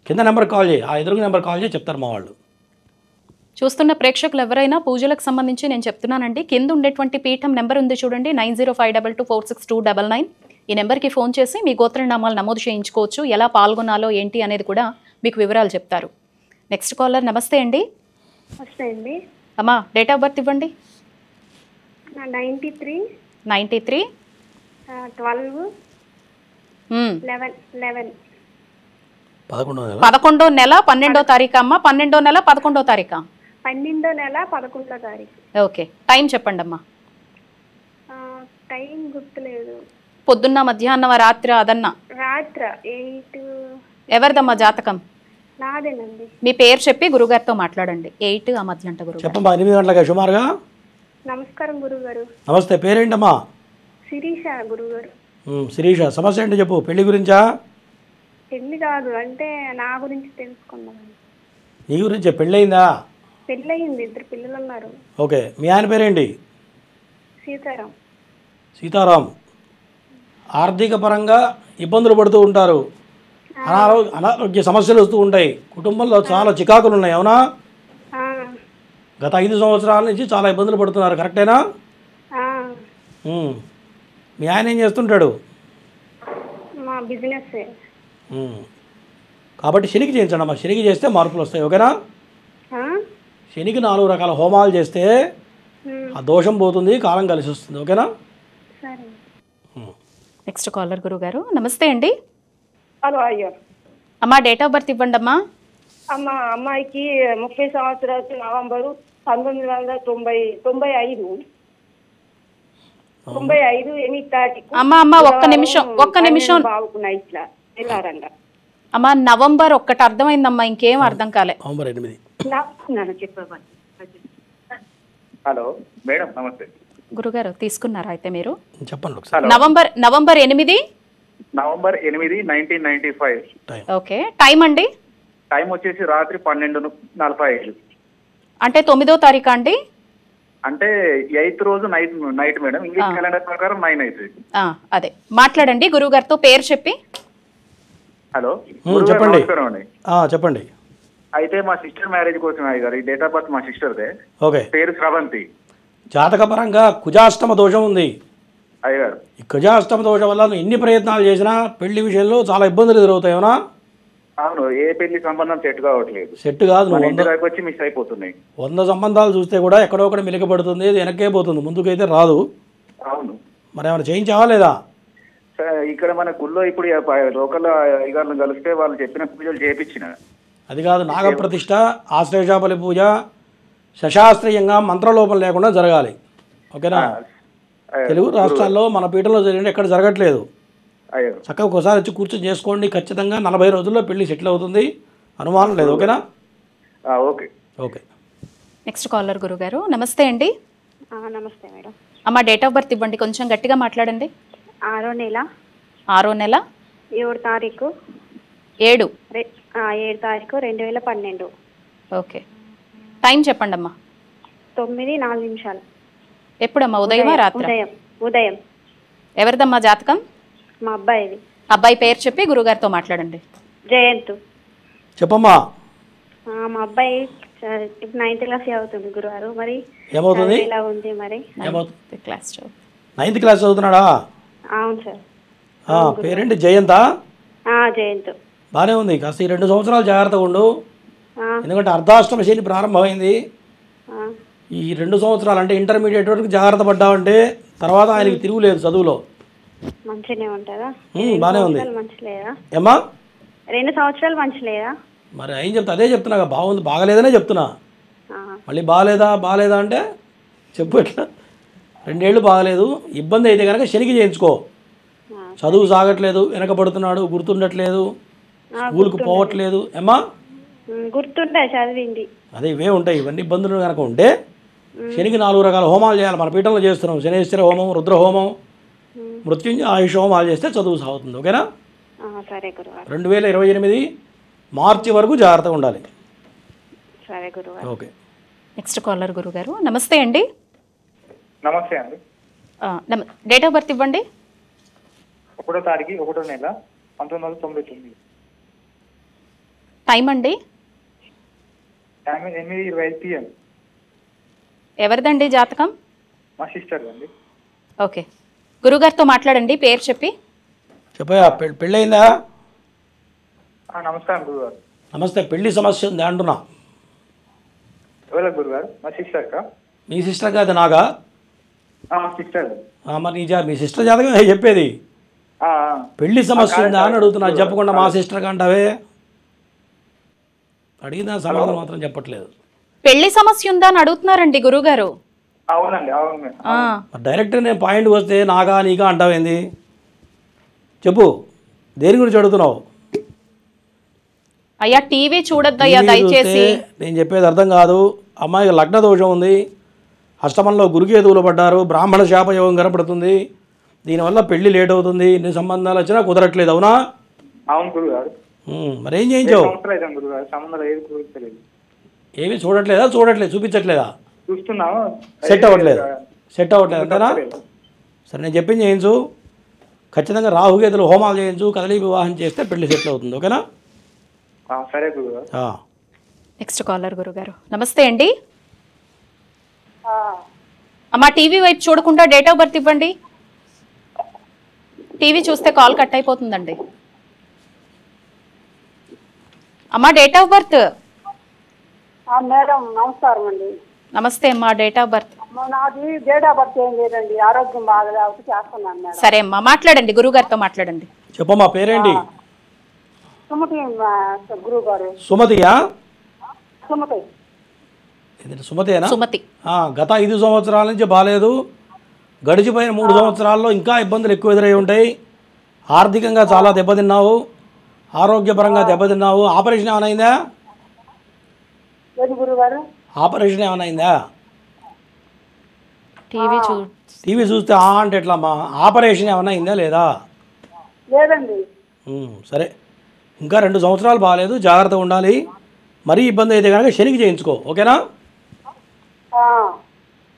కింద నెంబర్ కాల్ చేయి, ఆ ఎదురుగా నెంబర్ కాల్ చేసి చెప్తారు మా వాళ్ళు. చూస్తున్న ప్రేక్షకులు ఎవరైనా పూజలకు సంబంధించి నేను చెప్తున్నానండి, కింద ఉండేటువంటి పీఠం నెంబర్ ఉంది చూడండి, 9052246299. ఈ నెంబర్కి ఫోన్ చేసి మీ గోత్రనామాలు నమోదు చేయించుకోవచ్చు. ఎలా పాల్గొనాలో ఏంటి అనేది కూడా మీకు వివరాలు చెప్తారు. నెక్స్ట్ కాలర్, నమస్తే అండి. నమస్తే అండి. అమ్మా డేట్ ఆఫ్ బర్త్ ఇవ్వండి. 93 93 12 11 11వ నెల 12వ తారీఖు అమ్మా. 12వ నెల 11వ తారీఖా? 12వ నెల 11వ తారీఖు. ఓకే. టైం చెప్పండి అమ్మా. టైం గుర్తులేదు. పొద్దున్న, మధ్యాహ్నం, రాత్రి? అదన్నా రాత్రి 8. ఎవరిదమ్మా జాతకం? నాదేనండి. మీ పేరు చెప్పి గురుగారితో మాట్లాడండి. 8 ఆ మధ్య అంట గురుగారు. చెప్పమ్మా. 8 గంటలకి సుమారుగా. నమస్కారం గురుగారు. నమస్తే, పేరేంటమ్మా? శిరీష గురుగారు. శిరీష, సమస్య ఏంటి చెప్పు. పెళ్లి గురించా? పెళ్లి కాదు, అంటే నా గురించి తెలుసుకున్నాను. నీ గురించే. పెళ్ళయిందా? పెళ్ళయింది, 2 పిల్లలు ఉన్నారు. ఓకే. మీ ఆయన పేరేంటి? సీతారాం. సీతారాం. ఆర్థిక పరంగా ఇబ్బందులు పడుతూ ఉంటారు, అనారోగ్య సమస్యలు వస్తూ ఉంటాయి, కుటుంబంలో చాలా చికాకులు ఉన్నాయి, అవునా? గత 5 సంవత్సరాల నుంచి చాలా ఇబ్బందులు పడుతున్నారు, కరెక్టేనా? మీ ఆయన ఏం చేస్తుంటాడు? మా బిజినెస్. కాబట్టి శనికి చేయించండి అమ్మా. శనికి చేస్తే మార్పులు వస్తాయి, ఓకేనా? శనికి 4 రకాల హోమాలు చేస్తే ఆ దోషం పోతుంది, కాలం కలిసి వస్తుంది, ఓకేనా? నెక్స్ట్ కాలర్ గురుగారు, నమస్తే అండి. హలో అయ్యో. అమ్మా డేట్ ఆఫ్ బర్త్ ఇవ్వండి అమ్మా. అమ్మాయికి 30 సంవత్సరాలు, నవంబరు 1995. 8 తారీఖు. అమ్మా ఒక్క నిమిషం బాగున్నాయి ఇట్లా తెల్లారంగా. అమ్మా నవంబర్ 1 అర్థమైందమ్మా, ఇంకేం అర్థం కాలే. నవంబర్ 8. చెప్పండి. హలో మేడం, నమస్తే. గురుగారు తీసుకున్నారా అయితే మీరు? చెప్పండి ఒకసారి. నవంబర్ 8. నవంబర్ 8, 1995. ఓకే. టైం అండి? టైం వచ్చేసి రాత్రి 12:45. అంటే 9వ తారీఖా అండి? అంటే 8th రోజు నైట్ మేడం. ఇంగ్లీష్ క్యాలెండర్ ప్రకారం 9 అవుతుంది. అదే మాట్లాడండి గురుగారితో, పేరు చెప్పి. హలో చెప్పండి. చెప్పండి. అయితే మా సిస్టర్ మ్యారేజ్ కోసం అయ్యారు. ఈ డేట్ ఆఫ్ బర్త్ మా సిస్టర్దే. ఓకే. పేరు శ్రవంతి. జాతకపరంగా కుజాష్టమ దోషం ఉంది అయ్యారు. ఈ కుజాష్టమ దోషం వల్ల నువ్వు ఎన్ని ప్రయత్నాలు చేసినా పెళ్లి విషయంలో చాలా ఇబ్బందులు ఎదురవుతాయి, అవునా? అవును, ఏ పెళ్లి సంబంధం సెట్ కావట్లేదు. సెట్ కాదు, నువ్వు 100 వచ్చి మిస్ అయిపోతున్నాయి. 100 సంబంధాలు చూస్తే కూడా ఎక్కడో ఒకటి మెలికపడుతుంది, అది వెనక్కే పోతుంది, ముందుకైతే రాదు. అవును. మరి ఏమైనా చేయించావా లేదా? ఇక్కడ మన గుళ్ళో ఇప్పుడు లోకల్ అయ్యగారులను కలిస్తే వాళ్ళు చెప్పిన పూజలు చేయించిన. అది కాదు, నాగప్రతిష్ఠ, ఆశ్లేషాబలి పూజ శశాస్త్రీయంగా మంత్రలోపం లేకుండా జరగాలి, ఓకేనా? తెలుగు రాష్ట్రాల్లో మన పీఠంలో జరిగిన ఎక్కడ జరగట్లేదు. చక్కగా ఒకసారి వచ్చి కూర్చొని చేసుకోండి, ఖచ్చితంగా 40 రోజుల్లో పెళ్లి సెటిల్ అవుతుంది, అనుమానం లేదు, ఓకేనా? ఓకే. ఓకే. నెక్స్ట్ కాలర్ గురుగారు, నమస్తే అండి. నమస్తే మేడం. అమ్మ డేట్ ఆఫ్ బర్త్ ఇవ్వండి, కొంచెం గట్టిగా మాట్లాడండి. 6వ నెల 7 తారీఖు 7 తారీఖు 2012. ఓకే. టైం చెప్పండి అమ్మా. 9:04. ఎప్పుడమ్మా, ఉదయమా రాత్రి? ఉదయం. ఎవరిదమ్మా జాతకం? మా అబ్బాయిది. అబ్బాయి పేరు చెప్పి గురుగారితో మాట్లాడండి. జయంత్. చెప్పమ్మా. మా అబ్బాయి 9th క్లాస్ చదువుతుంది గురువారు. మరి ఏమవుతుంది? ఎలా ఉంది మరి? 9th class చదువుతున్నాడా? అవును సార్. పేరేంటి? జయంతా? జయంత్. బాగానే ఉంది, కాస్త ఈ 2 సంవత్సరాలు జాగ్రత్తగా ఉండు, ఎందుకంటే అర్ధాష్టమ శని ప్రారంభమైంది. ఈ 2 సంవత్సరాలు అంటే ఇంటర్మీడియట్ వరకు జాగ్రత్త పడ్డావంటే తర్వాత ఆయనకి తిరుగులేదు చదువులో. మంచిగానే ఉంటుందా? బాగానే ఉంది. మంచి లేదా? ఏమ్మా 2 సంవత్సరాలు మంచి లేదా? మరి ఏం చెప్తా అదే చెప్తున్నా బాగుంది బాగలేదనే చెప్తున్నా. మళ్ళీ బాగలేదా అంటే చెప్పు ఎట్లా. 2 ఏళ్ళు బాగలేదు, ఇబ్బంది అయితే కనుక శనికి చేయించుకో. చదువు సాగట్లేదు, వెనకబడుతున్నాడు, గుర్తుండట్లేదు, స్కూల్కి పోవట్లేదు ఏమ్మా. గుర్తుండే చదివింది. అదే ఇవే ఉంటాయి. ఇవన్నీ ఇబ్బందులు కనుక ఉంటే శనికి 4 రకాల హోమాలు చేయాలి. మన పీఠంలో చేస్తున్నాం. శనేశ్వర హోమం, రుద్ర హోమం, మృత్యుంజయ ఆయుష్ హోమాలు చేస్తే చదువు సాగుతుంది. ఓకేనా? సరే గురుగారు. 2028 మార్చి వరకు జాగ్రత్తగా ఉండాలి. సరే గురుగారు. ఓకే. నెక్స్ట్ కాలర్ గురుగారు. నమస్తే అండి. నమస్తే అండి. డేట్ ఆఫ్ బర్త్ ఇవ్వండి. 1వ తారీఖు 1వ నెల 1999. టైం అండి? Time 8:25 PM. ఎవరిదండి జాతకం? మా సిస్టర్ అండి. ఓకే, గురుగారితో మాట్లాడండి, పేరు చెప్పి. చెప్పయా, పెళ్ళయిందా? నమస్కారం గురుగారు. నమస్తే. పెళ్లి సమస్య ఉంది అంటున్నా. ఎవరు గురుగారు? మా సిస్టర్ కా? మీ సిస్టర్ కాదు నాగా? సిస్టర్. మరి మీ సిస్టర్ జాతకం చెప్పేది. పెళ్లి సమస్య ఉందా అని అడుగుతున్నా, చెప్పకుండా మా సిస్టర్ కంటావే. అడిగిన సమాధానం మాత్రం చెప్పట్లేదు. పెళ్లి సమస్య ఉందా అని అడుగుతున్నారండి గురుగారు. అవునండి, అవును. డైరెక్ట్ నేను పాయింట్కి వస్తే నాగా నీగా అంటావేంది? చెప్పు, దేని గురించి అడుగుతున్నావు? అయ్యా టీవీ చూడొద్దయ్యా దయచేసి. నేను చెప్పేది అర్థం కాదు. అమ్మాయికి లగ్న దోషం ఉంది, అష్టమంలో గురుకేతువులు పడ్డారు, బ్రాహ్మణ శాపయోగం కనపడుతుంది. దీనివల్ల పెళ్లి లేట్ అవుతుంది, ఎన్ని సంబంధాలు వచ్చినా కుదరట్లేదు. అవునా? అవును గురుగారు. మరి ఏం చేయించావు? ఏమి చూడట్లేదా? చూపించట్లేదా? చూస్తున్నాము. సెట్ అవ్వట్లేదు అంతేనా? సరే, నేను చెప్పింది చేయించు. ఖచ్చితంగా రాహుకేతులు హోమాలు చేయించు, కదలి వివాహం చేస్తే పెళ్లి సెటిల్ అవుతుంది. ఓకేనా? సరే గురుగారు. నెక్స్ట్ కాలర్ గురుగారు. నమస్తే అండి. అమ్మా టీవీ వైపు చూడకుండా డేట్ ఆఫ్ బర్త్ ఇవ్వండి. టీవీ చూస్తే కాల్ కట్ అయిపోతుందండి. అమ్మా డేట్ ఆఫ్ బర్త్. మేడం నమస్కారం అండి. నమస్తే అమ్మా, డేట్ ఆఫ్ బర్త్. నాది డేట్ ఆఫ్ బర్త్ ఏం లేదండి, ఆరోగ్యం బాగలేకపోతే చేస్తున్నాను మేడం. సరే అమ్మా, మాట్లాడండి, గురుగారితో మాట్లాడండి. చెప్పమ్మా, పేరేంటి? సుమతి గురువు గారు. సుమతియా? సుమతి. సుమతేనా? సుమతి. గత 5 సంవత్సరాల నుంచి బాగాలేదు. గడిచిపోయిన 3 సంవత్సరాల్లో ఇంకా ఇబ్బందులు ఎక్కువ ఎదురై ఉంటాయి. ఆర్థికంగా చాలా దెబ్బతిన్నావు, ఆరోగ్యపరంగా దెబ్బతిన్నావు. ఆపరేషన్ ఏమైనా అయిందా? గురుగారు ఆపరేషన్ ఏమైనా అయిందా? టీవీ చూస్తే అంటే ఎట్లమ్మా? ఆపరేషన్ ఏమైనా అయిందా లేదా? లేదండి. సరే, ఇంకా 2 సంవత్సరాలు బాగాలేదు, జాగ్రత్తగా ఉండాలి. మరీ ఇబ్బంది అయితే కనుక శనికి చేయించుకో. ఓకేనా?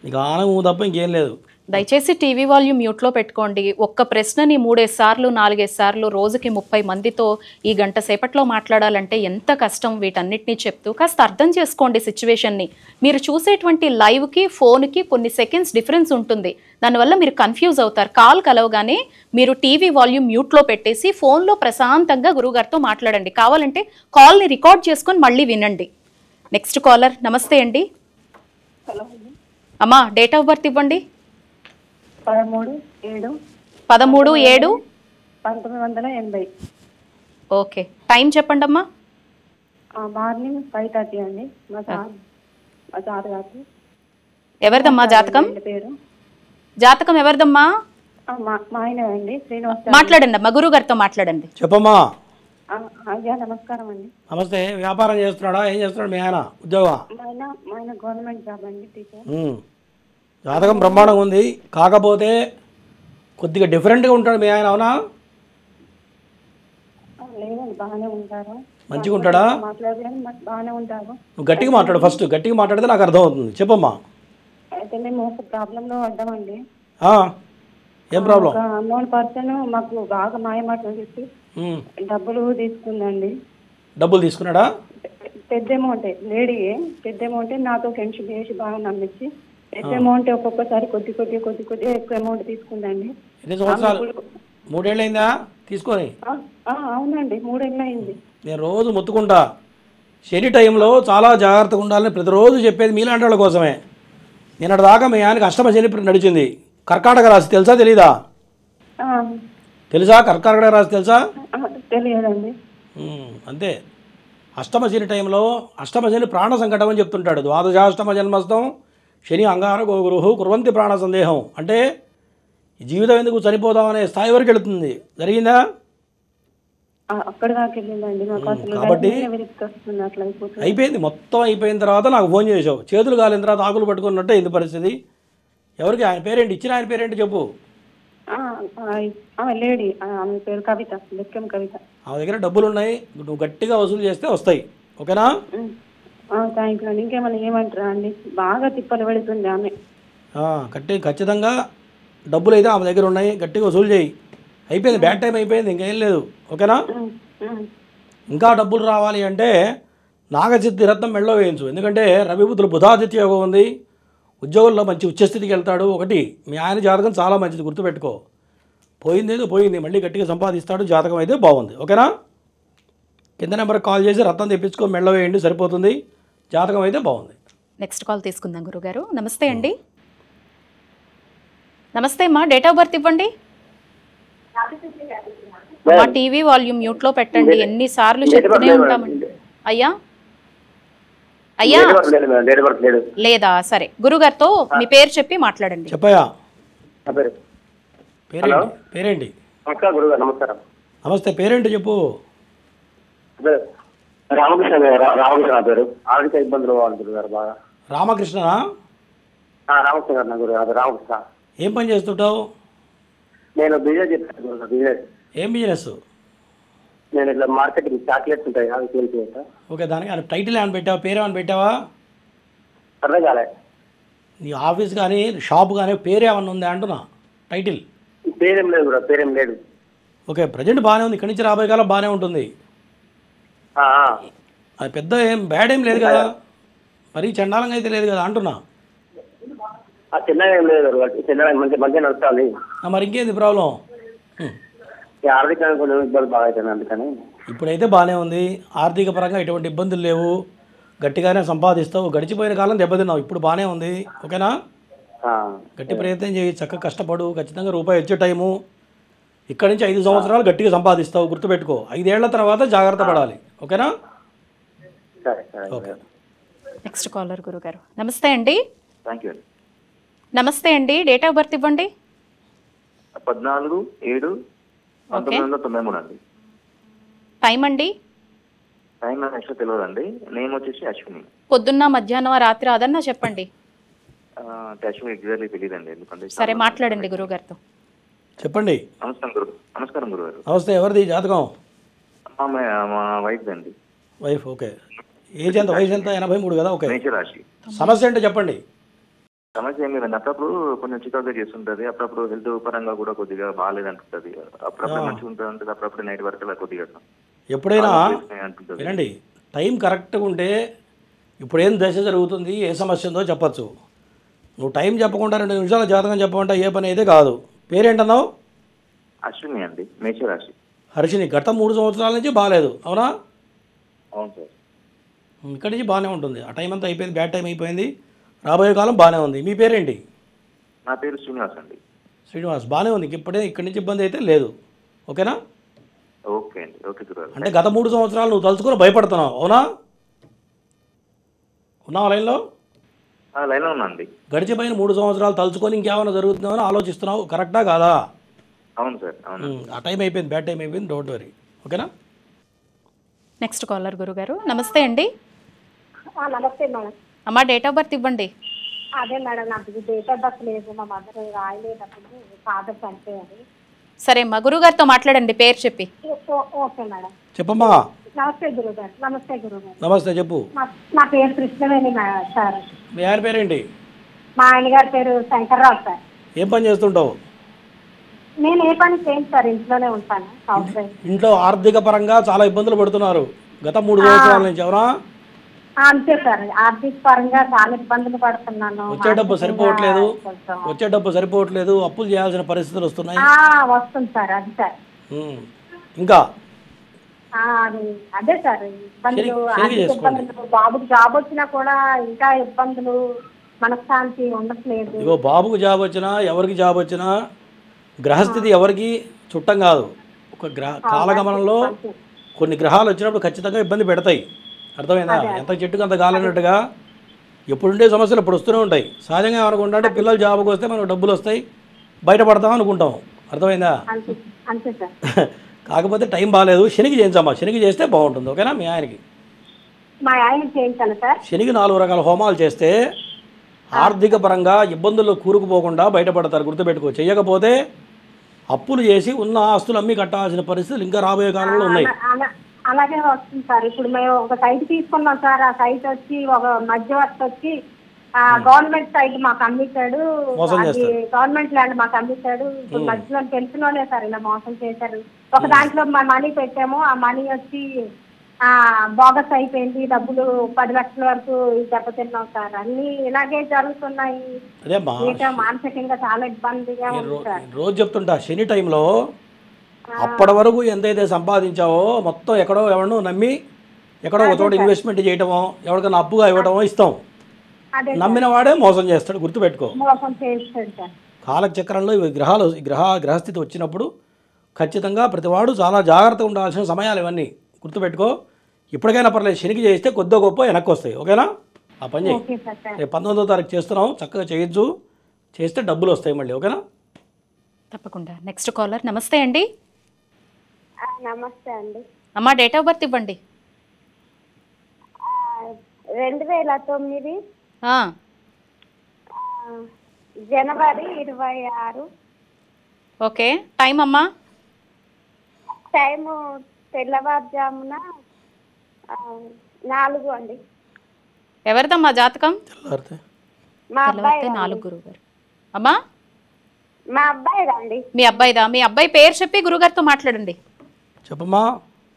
నీకు ఆనందం తప్ప ఇంకేం లేదు. దయచేసి టీవీ వాల్యూమ్ మ్యూట్లో పెట్టుకోండి. ఒక్క ప్రశ్నని 3 సార్లు 4 సార్లు రోజుకి 30 మందితో ఈ గంట సేపట్లో మాట్లాడాలంటే ఎంత కష్టం. వీటన్నిటినీ చెప్తూ కాస్త అర్థం చేసుకోండి సిచ్యువేషన్ని. మీరు చూసేటువంటి లైవ్కి ఫోన్కి కొన్ని సెకండ్స్ డిఫరెన్స్ ఉంటుంది, దానివల్ల మీరు కన్ఫ్యూజ్ అవుతారు. కాల్ కలవగానే మీరు టీవీ వాల్యూమ్ మ్యూట్లో పెట్టేసి ఫోన్లో ప్రశాంతంగా గురువుగారితో మాట్లాడండి. కావాలంటే కాల్ని రికార్డ్ చేసుకొని మళ్ళీ వినండి. Next caller. నమస్తే అండి. అమ్మా డేట్ ఆఫ్ బర్త్ ఇవ్వండి. 13/7/1980. ఓకే, టైం చెప్పండి అమ్మా. మార్నింగ్ 5:30 అండి. మా జాతకం ఎవరిదమ్మా జాతకం? పేరు జాతకం ఎవరిదమ్మా? మా ఆయన అండి, శ్రీనివాస్. మాట్లాడండి అమ్మా, గురువు గారితో మాట్లాడండి. చెప్పమ్మా. అయ్యా నమస్కారం అండి. నమస్తే. వ్యాపారం చేస్తున్నాడా? ఏం చేస్తున్నాడు మీ ఆయన? ఉద్యోగం? మా ఆయన గవర్నమెంట్ జాబ్ అండి, టీచర్. జాతకం బ్రహ్మాండంగా ఉంది, కాకపోతే కొద్దిగా డిఫరెంట్గా ఉంటాడు మీ ఆయన. అవునా? లేదండి, బాగానే ఉంటారు. మంచిగా ఉంటాడా? మాట్లాడలేదు, బాగానే ఉంటారు. నువ్వు గట్టిగా మాట్లాడు. ఫస్ట్ గట్టిగా మాట్లాడితే నాకు అర్థం అవుతుంది. చెప్పమ్మా. అయితే మేము ఒక ప్రాబ్లంలో పడ్డామండి. ఏం ప్రాబ్లం? అన్నోన్ పర్సన్ మాకు బాగా మాయమాటలు చెప్పి డబ్బులు తీసుకుందండి. డబ్బులు తీసుకున్నాడా? పెద్ద అమౌంట్, లేడీ పెద్ద అమౌంట్. నాతో ఫ్రెండ్షిప్ చేసి బాగా నమ్మించి పెద్ద అమౌంట్ ఒక్కొక్కసారి కొద్ది ఎక్కువ అమౌంట్ తీసుకుందండి. ఎన్ని సంవత్సరాలు? 3 ఏళ్ళు అయిందా తీసుకొని? అవునండి, 3 ఏళ్ళు అయింది. నేను రోజు మొత్తుకుంటా, శని టైంలో చాలా జాగ్రత్తగా ఉండాలని ప్రతిరోజు చెప్పేది మీలాంటి వాళ్ళ కోసమే. నిన్నటి దాకా మీ ఆయనకి అష్టమ శని నడిచింది. కర్కాటక రాశి తెలుసా తెలీదా? తెలుసా? కర్కాటక రాశి తెలుసా? తెలియదండి. అంతే. అష్టమ శని టైంలో అష్టమ శని ప్రాణ సంకటం అని చెప్తుంటాడు. ద్వాదశాష్టమ జన్మస్థం శని అంగార గోగురు కుర్వంతి ప్రాణ సందేహం అంటే ఈ జీవితం ఎందుకు చనిపోదామనే స్థాయి వరకు వెళుతుంది. జరిగిందా? అక్కడ దాకా వెళ్ళిందండి. నాకు అసలు కాబట్టి విరక్తి వస్తుంది, అట్లా అయిపోతుంది. అయిపోయింది, మొత్తం అయిపోయిన తర్వాత నాకు ఫోన్ చేసావు. చేతులు కాలిన తర్వాత ఆకులు పట్టుకున్నట్టే ఇంత పరిస్థితి. ఎవరికి ఆయన పేరేంటి, ఇచ్చిన ఆయన పేరేంటి చెప్పు. లేడీ, ఆమె పేరు కవిత, లెక్కం కవిత. ఆ దగ్గర డబ్బులు ఉన్నాయి, నువ్వు గట్టిగా వసూలు చేస్తే వస్తాయి. ఓకేనా? థ్యాంక్ యూ అండి. ఇంకేమన్నా ఏమంటారా అండి? బాగా తిప్పలు పెడుతుంది ఆమె. ఖచ్చితంగా డబ్బులు అయితే ఆమె దగ్గర ఉన్నాయి, గట్టిగా వసూలు చేయి. అయిపోయింది, బ్యాడ్ టైం అయిపోయింది, ఇంకేం లేదు. ఓకేనా? ఇంకా డబ్బులు రావాలి అంటే నాగసిద్ధి రత్నం మెళ్ళో వేయించు. ఎందుకంటే రవిబుద్ధులు బుధాదిత్య యోగం ఉంది, ఉద్యోగంలో మంచి ఉచ్చస్థితికి వెళ్తాడు. ఒకటి మీ ఆయన జాతకం చాలా మంచిది, గుర్తుపెట్టుకో. పోయిందేదో పోయింది, మళ్ళీ గట్టిగా సంపాదిస్తాడు. జాతకం అయితే బాగుంది. ఓకేనా? కింద నెంబర్కి కాల్ చేసి రత్నం తెప్పించుకో, మెళ్ళ వేయండి, సరిపోతుంది. జాతకం అయితే బాగుంది. నెక్స్ట్ కాల్ తీసుకుందాం గురుగారు. నమస్తే అండి. నమస్తే అమ్మా, డేట్ ఆఫ్ బర్త్ ఇవ్వండి. మా టీవీ వాల్యూమ్ మ్యూట్లో పెట్టండి. ఎన్నిసార్లు చెప్తూనే ఉంటామండి. అయ్యా అయ్యా లేదా? సరే, గురుగారితో మీ పేరు చెప్పి మాట్లాడండి. చెప్పయ్యా. పేరేంటి? నమస్కారం. నమస్తే, పేరేంటి చెప్పు. రామకృష్ణ పేరు. ఆర్థిక ఇబ్బందులు గురుగారు బాగా. రామకృష్ణనా? రామకృష్ణ గారు గురుగారు. రామకృష్ణ. ఏం పని చేస్తుంటావు? నేను బిజినెస్ చేస్తాను. బిజినెస్. ఏం బిజినెస్? నేను ఇట్లా మార్కెటింగ్ చాక్లెట్స్ ఉంటాయి, అవి సేల్ చేస్తా. ఓకే, దానికి టైటిల్ ఏమైనా పెట్టావా, పేరు ఏమైనా పెట్టావా? అర్థం కాలే. నీ ఆఫీస్ కానీ షాప్ కానీ పేరు ఏమన్నా ఉందా అంటున్నా, టైటిల్. పేరేం లేదు కూడా, పేరేం లేదు. ఓకే, ప్రజెంట్ బాగానే ఉంది, ఇక్కడి నుంచి రాబోయే కాలం బాగానే ఉంటుంది. అది పెద్ద ఏం బ్యాడ్ ఏం లేదు కదా, మరీ చండాలంగా అయితే లేదు కదా అంటున్నా. చిన్నగా ఏం లేదు, చిన్నగా మంచిగా నడుస్తుంది. మరి ఇంకేంది ప్రాబ్లం? ఆర్థికంగా కొంచెం ఇబ్బంది బాగా అవుతుంది, అందుకని. ఇప్పుడైతే బాగానే ఉంది, ఆర్థిక పరంగా ఎటువంటి ఇబ్బందులు లేవు, గట్టిగానే సంపాదిస్తావు. గడిచిపోయిన కాలం దెబ్బతిన్నావు, ఇప్పుడు బాగానే ఉంది. ఓకేనా? గట్టి ప్రయత్నం చేయి, చక్కగా కష్టపడు, ఖచ్చితంగా రూపాయి వచ్చే టైము. ఇక్కడి నుంచి 5 సంవత్సరాలు గట్టిగా సంపాదిస్తావు, గుర్తుపెట్టుకో. 5 ఏళ్ల తర్వాత జాగ్రత్త పడాలి. ఓకేనా? ఓకే. నెక్స్ట్ కాలర్ గురుగారు. నమస్తే అండి. Thank you. నమస్తే అండి, డేట్ ఆఫ్ బర్త్ ఇవ్వండి. 14/7/1993 అండి. టైం అండి? టైం యాక్చువల్ తెలియదండి. నేమ్ వచ్చేసి అశ్విని. పొద్దున్న, మధ్యాహ్నం, రాత్రి అదన్నా చెప్పండి. అశ్విని ఎగ్జాక్ట్లీ తెలియదండి, ఎందుకంటే. సరే, మాట్లాడండి గురుగారితో. చెప్పండి. నమస్కారం గురుగారు. నమస్తే, ఎవరిది జాతకం? మా వైఫ్ అండి. వైఫ్. ఓకే, ఏజ్ ఎంత, వయసు ఎంత? 83 కదా. ఓకే, మేషరాశి. సమస్య ఏంటో చెప్పండి. సమస్య ఏం లేదండి, అప్పుడప్పుడు కొంచెం చికాకుగా చేస్తుంటది, అప్పుడప్పుడు హెల్త్ పరంగా కూడా కొద్దిగా బాగాలేదంటుంటది, అప్పుడప్పుడు మంచిగా ఉంటుంది, అప్పుడప్పుడు నైట్ వరకు అలా కొద్దిగా ఎప్పుడైనా వినండి, టైం కరెక్ట్గా ఉంటే ఇప్పుడు ఏం దశ జరుగుతుంది, ఏ సమస్య ఉందో చెప్పచ్చు. నువ్వు టైం చెప్పకుండా 2 నిమిషాల జాతకం చెప్పమంటే ఏ పని అయితే కాదు. పేరేంటన్నావు? అశ్విని అండి, మేషరాశి. హర్షిని. గత 3 సంవత్సరాల నుంచి బాగాలేదు, అవునా? అవును సార్. ఇక్కడి నుంచి బాగానే ఉంటుంది. ఆ టైం అంతా అయిపోయింది, బ్యాడ్ టైం అయిపోయింది, రాబోయే కాలం బాగానే ఉంది. మీ పేరేంటి? నా పేరు శ్రీనివాస్ అండి. శ్రీనివాస్. బాగానే ఉంది, ఇక్కడి నుంచి ఇబ్బంది అయితే లేదు. ఓకేనా? ఓకే అండి. ఓకే గురుగారు. అంటే గత 3 సంవత్సరాలు నువ్వు తలుచుకుని భయపడుతున్నావు, అవునా? ఉన్నావా లైన్లో? లైన్లో ఉన్నాండి. గడిచిపోయిన 3 సంవత్సరాలు తలుచుకొని ఇంకేమైనా జరుగుతుందో అని ఆలోచిస్తున్నావు, కరెక్టా కాదా? అవును సార్, అవును. ఆ టైం అయిపోయింది, బ్యాడ్ టైం అయిపోయింది, డోంట్ వరీ. ఓకేనా? నెక్స్ట్ కాలర్ గురుగారు. నమస్తే అండి. నమస్తే మేడం. అమ్మా, డేట్ ఆఫ్ బర్త్ ఇవ్వండి. అదే మేడం, నాకు డేట్ ఆఫ్ బర్త్ లేదు, మా మదర్ రాయలేదప్పుడు, ఫాదర్ చనిపోయారు. సరే అమ్మా, గురుగారితో మాట్లాడండి, పేరు చెప్పి. Okay madam. చెప్పమ్మా. నమస్తే గురుగారు. నమస్తే గురుగారు. నమస్తే, చెప్పు. నా పేరు కృష్ణవేణి సార్. మీ ఆయన పేరేంటి? మా ఆయన గారి పేరు శంకర్రావు సార్. ఏం పని చేస్తుంటావు? నేను ఏ పని చేయను సార్, ఇంట్లోనే ఉంటాను, హౌస్ వైఫ్. ఇంట్లో ఆర్థిక పరంగా చాలా ఇబ్బందులు పడుతున్నారు గత 3 సంవత్సరాల నుంచి, అవునా? అంతే సార్, ఆర్థిక పరంగా చాలా ఇబ్బందులు పడుతున్నాను. వచ్చే డబ్బు సరిపోవట్లేదు, అప్పులు చేయాల్సిన పరిస్థితులు వస్తున్నాయి. వస్తుంది సార్, అది సార్. ఇంకా అదే సార్, ఇబ్బందులు, ఇబ్బందులు. బాబుకి జాబ్ వచ్చినా కూడా ఇంకా ఇబ్బందులు, మనశ్శాంతి ఉండట్లేదు. ఇగో, బాబుకు జాబ్ వచ్చినా, ఎవరికి జాబ్ వచ్చినా, గ్రహస్థితి ఎవరికి చుట్టం కాదు. ఒక కాలగమనంలో కొన్ని గ్రహాలు వచ్చినప్పుడు ఖచ్చితంగా ఇబ్బంది పెడతాయి. అర్థమైందా? ఎంత చెట్టుకు అంత గాలన్నట్టుగా ఎప్పుడుండే సమస్యలు ఇప్పుడు వస్తూనే ఉంటాయి. సహజంగా ఏమనుకుంటా అంటే పిల్లలు జాబ్కి వస్తే మనకు డబ్బులు వస్తాయి, బయటపడతాం అనుకుంటాం. అర్థమైందా? అంతే సార్. కాకపోతే టైం బాగాలేదు. శనికి చేయించమ్మా, శనికి చేస్తే బాగుంటుంది. ఓకేనా? మీ ఆయనకి మా ఆయన చేయించాను సార్. శనికి 4 రకాల హోమాలు చేస్తే ఆర్థిక పరంగా ఇబ్బందుల్లో కూరుకుపోకుండా బయటపడతారు. గుర్తుపెట్టుకో. చేయకపోతే అప్పులు చేసి ఉన్న ఆస్తులు అమ్మి కట్టాల్సిన పరిస్థితులు ఇంకా రాబోయే కాలంలో ఉన్నాయి. అలాగే వస్తుంది సార్. ఇప్పుడు మేము ఒక సైట్ తీసుకున్నాం సార్. ఆ సైట్ వచ్చి ఒక మధ్యవర్తి వచ్చి గవర్నమెంట్ సైట్ మాకు అమ్మించాడు. అది గవర్నమెంట్ ల్యాండ్ మాకు అమ్మించాడు. ఇప్పుడు మధ్యలో తెలిసిన వాళ్ళే సార్ ఇలా మోసం చేశారు. ఒక దాంట్లో మనీ పెట్టాము, ఆ మనీ వచ్చి బోగస్ అయిపోయింది. డబ్బులు 10 లక్షల వరకు దెబ్బతిన్నాం సార్. అన్ని ఇలాగే జరుగుతున్నాయి. మానసికంగా చాలా ఇబ్బందిగా ఉంది సార్. రోజు చెప్తుంటా, శని టైంలో అప్పటి వరకు ఎంతైతే సంపాదించావో మొత్తం ఎక్కడో ఎవరినో నమ్మి ఎక్కడో ఒక చోట ఇన్వెస్ట్మెంట్ చేయటమో ఎవరికైనా అప్పుగా ఇవ్వటమో ఇస్తాం. నమ్మిన వాడే మోసం చేస్తాడు. గుర్తుపెట్టుకో. కాలచక్రంలో ఇవి గ్రహస్థితి వచ్చినప్పుడు ఖచ్చితంగా ప్రతివాడు చాలా జాగ్రత్తగా ఉండాల్సిన సమయాలు ఇవన్నీ. గుర్తుపెట్టుకో. ఇప్పటికైనా పర్లేదు, శనికి చేస్తే కొద్దిగా గొప్ప వెనక్కి వస్తాయి. ఓకేనా? ఆ పని చేయి. రేపు 19వ తారీఖు చేస్తున్నాం, చక్కగా చేయొచ్చు. చేస్తే డబ్బులు వస్తాయి మళ్ళీ. ఓకేనా? తప్పకుండా. Next caller. నమస్తే అండి. నమస్తే అండి. అమ్మా, డేట్ ఆఫ్ బర్త్ ఇవ్వండి. 2009 జనవరి 26. ఓకే. టైం అమ్మా? టైము తెల్లవారుజామున 4 అండి. ఎవరిదమ్మా జాతకం? మా అబ్బాయి 4 గురుగారు. అమ్మా, మా అబ్బాయి అండి. మీ అబ్బాయిదా? మీ అబ్బాయి పేరు చెప్పి గురుగారితో మాట్లాడండి. చెప్పమ్మా,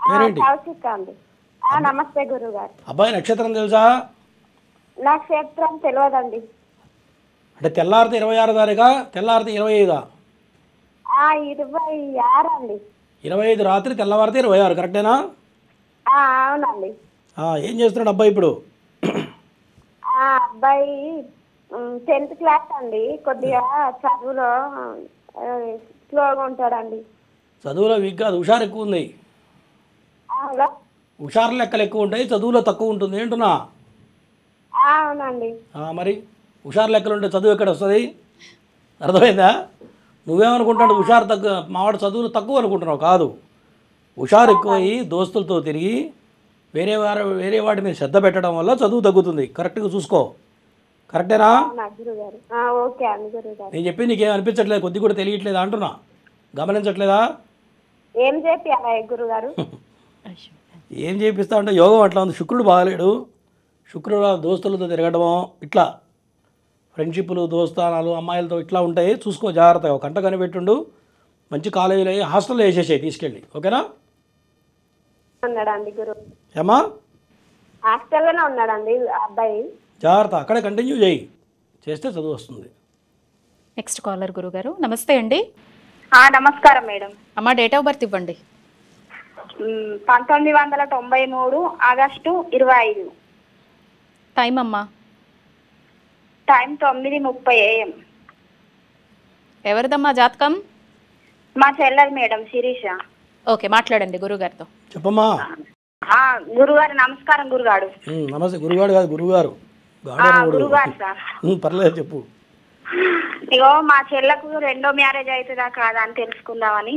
పేరేంటి? కౌశిక్ అండి. నమస్తే గురుగారు. అబ్బాయి నక్షత్రం తెలుసా? నక్షత్రం తెలియదండి. అంటే తెల్లారితే 26 తారీఖా, తెల్లారితే 25? 26 అండి. 25 రాత్రి, తెల్లవారితే 26. కరెక్టేనా? అవునండి. ఏం చేస్తున్నాడు అబ్బాయి ఇప్పుడు? అబ్బాయి 10th క్లాస్ అండి. కొద్దిగా చదువులో స్లోగా ఉంటాడండి. చదువులో వీక్ కాదు, హుషారు ఎక్కువ ఉంది. హుషారు లెక్కలు ఎక్కువ ఉంటాయి, చదువులో తక్కువ ఉంటుంది ఏంటున్నా? అవునండి. మరి హుషారు లెక్కలు ఉంటే చదువు ఎక్కడ వస్తుంది? అర్థమైందా? నువ్వేమనుకుంటాడు హుషారు తక్కువ, మావాడు చదువులు తక్కువ అనుకుంటున్నావు. కాదు, హుషారు ఎక్కువయ్యి దోస్తులతో తిరిగి వేరే వాటి మీద శ్రద్ధ పెట్టడం వల్ల చదువు తగ్గుతుంది. కరెక్ట్గా చూసుకో. కరెక్టేనా? నేను చెప్పి నీకేం అనిపించట్లేదు, కొద్ది కూడా తెలియట్లేదా అంటున్నా? గమనించట్లేదా? ఏం గురుగారు? ఏం చేపిస్తా అంటే యోగం అట్లా ఉంది. శుక్రుడు బాగాలేడు. శుక్రుడు దోస్తులతో తిరగడమో ఇట్లా ఫ్రెండ్షిప్లు, దోస్తానాలు, అమ్మాయిలతో ఇట్లా ఉంటాయి. చూసుకో జాగ్రత్తగా. ఒక గంట కనిపెట్టుండు. మంచి కాలేజీలో హాస్టల్లో వేసేసాయి తీసుకెళ్ళి. ఓకేనా? ఉన్నాడండి గురు. ఏమా? హాస్టల్లోనే ఉన్నాడండి అబ్బాయి. జాగ్రత్త, అక్కడే కంటిన్యూ చేయి. చేస్తే చదువు వస్తుంది. నెక్స్ట్ కాలర్ గురుగారు. నమస్తే అండి. నమస్కారం మేడం. అమ్మా, డేట్ ఆఫ్ బర్త్ ఇవ్వండి. 1993 ఆగస్టు 25. టైం అమ్మా? Time 9:30 AM. ఎవరిదమ్మా జాతకం? మా చెల్లెలు మేడం, శిరీష. ఓకే, మాట్లాడండి గురుగారితో. చెప్పమ్మా. గురుగారు నమస్కారం. గురుగారు నమస్తే. గురుగారు కాదు, గురుగారు. గురుగారు సార్. పర్లేదు, చెప్పు. ఇగో మా చెల్లకు 2వ మ్యారేజ్ అవుతుందా కాదా అని తెలుసుకుందామని.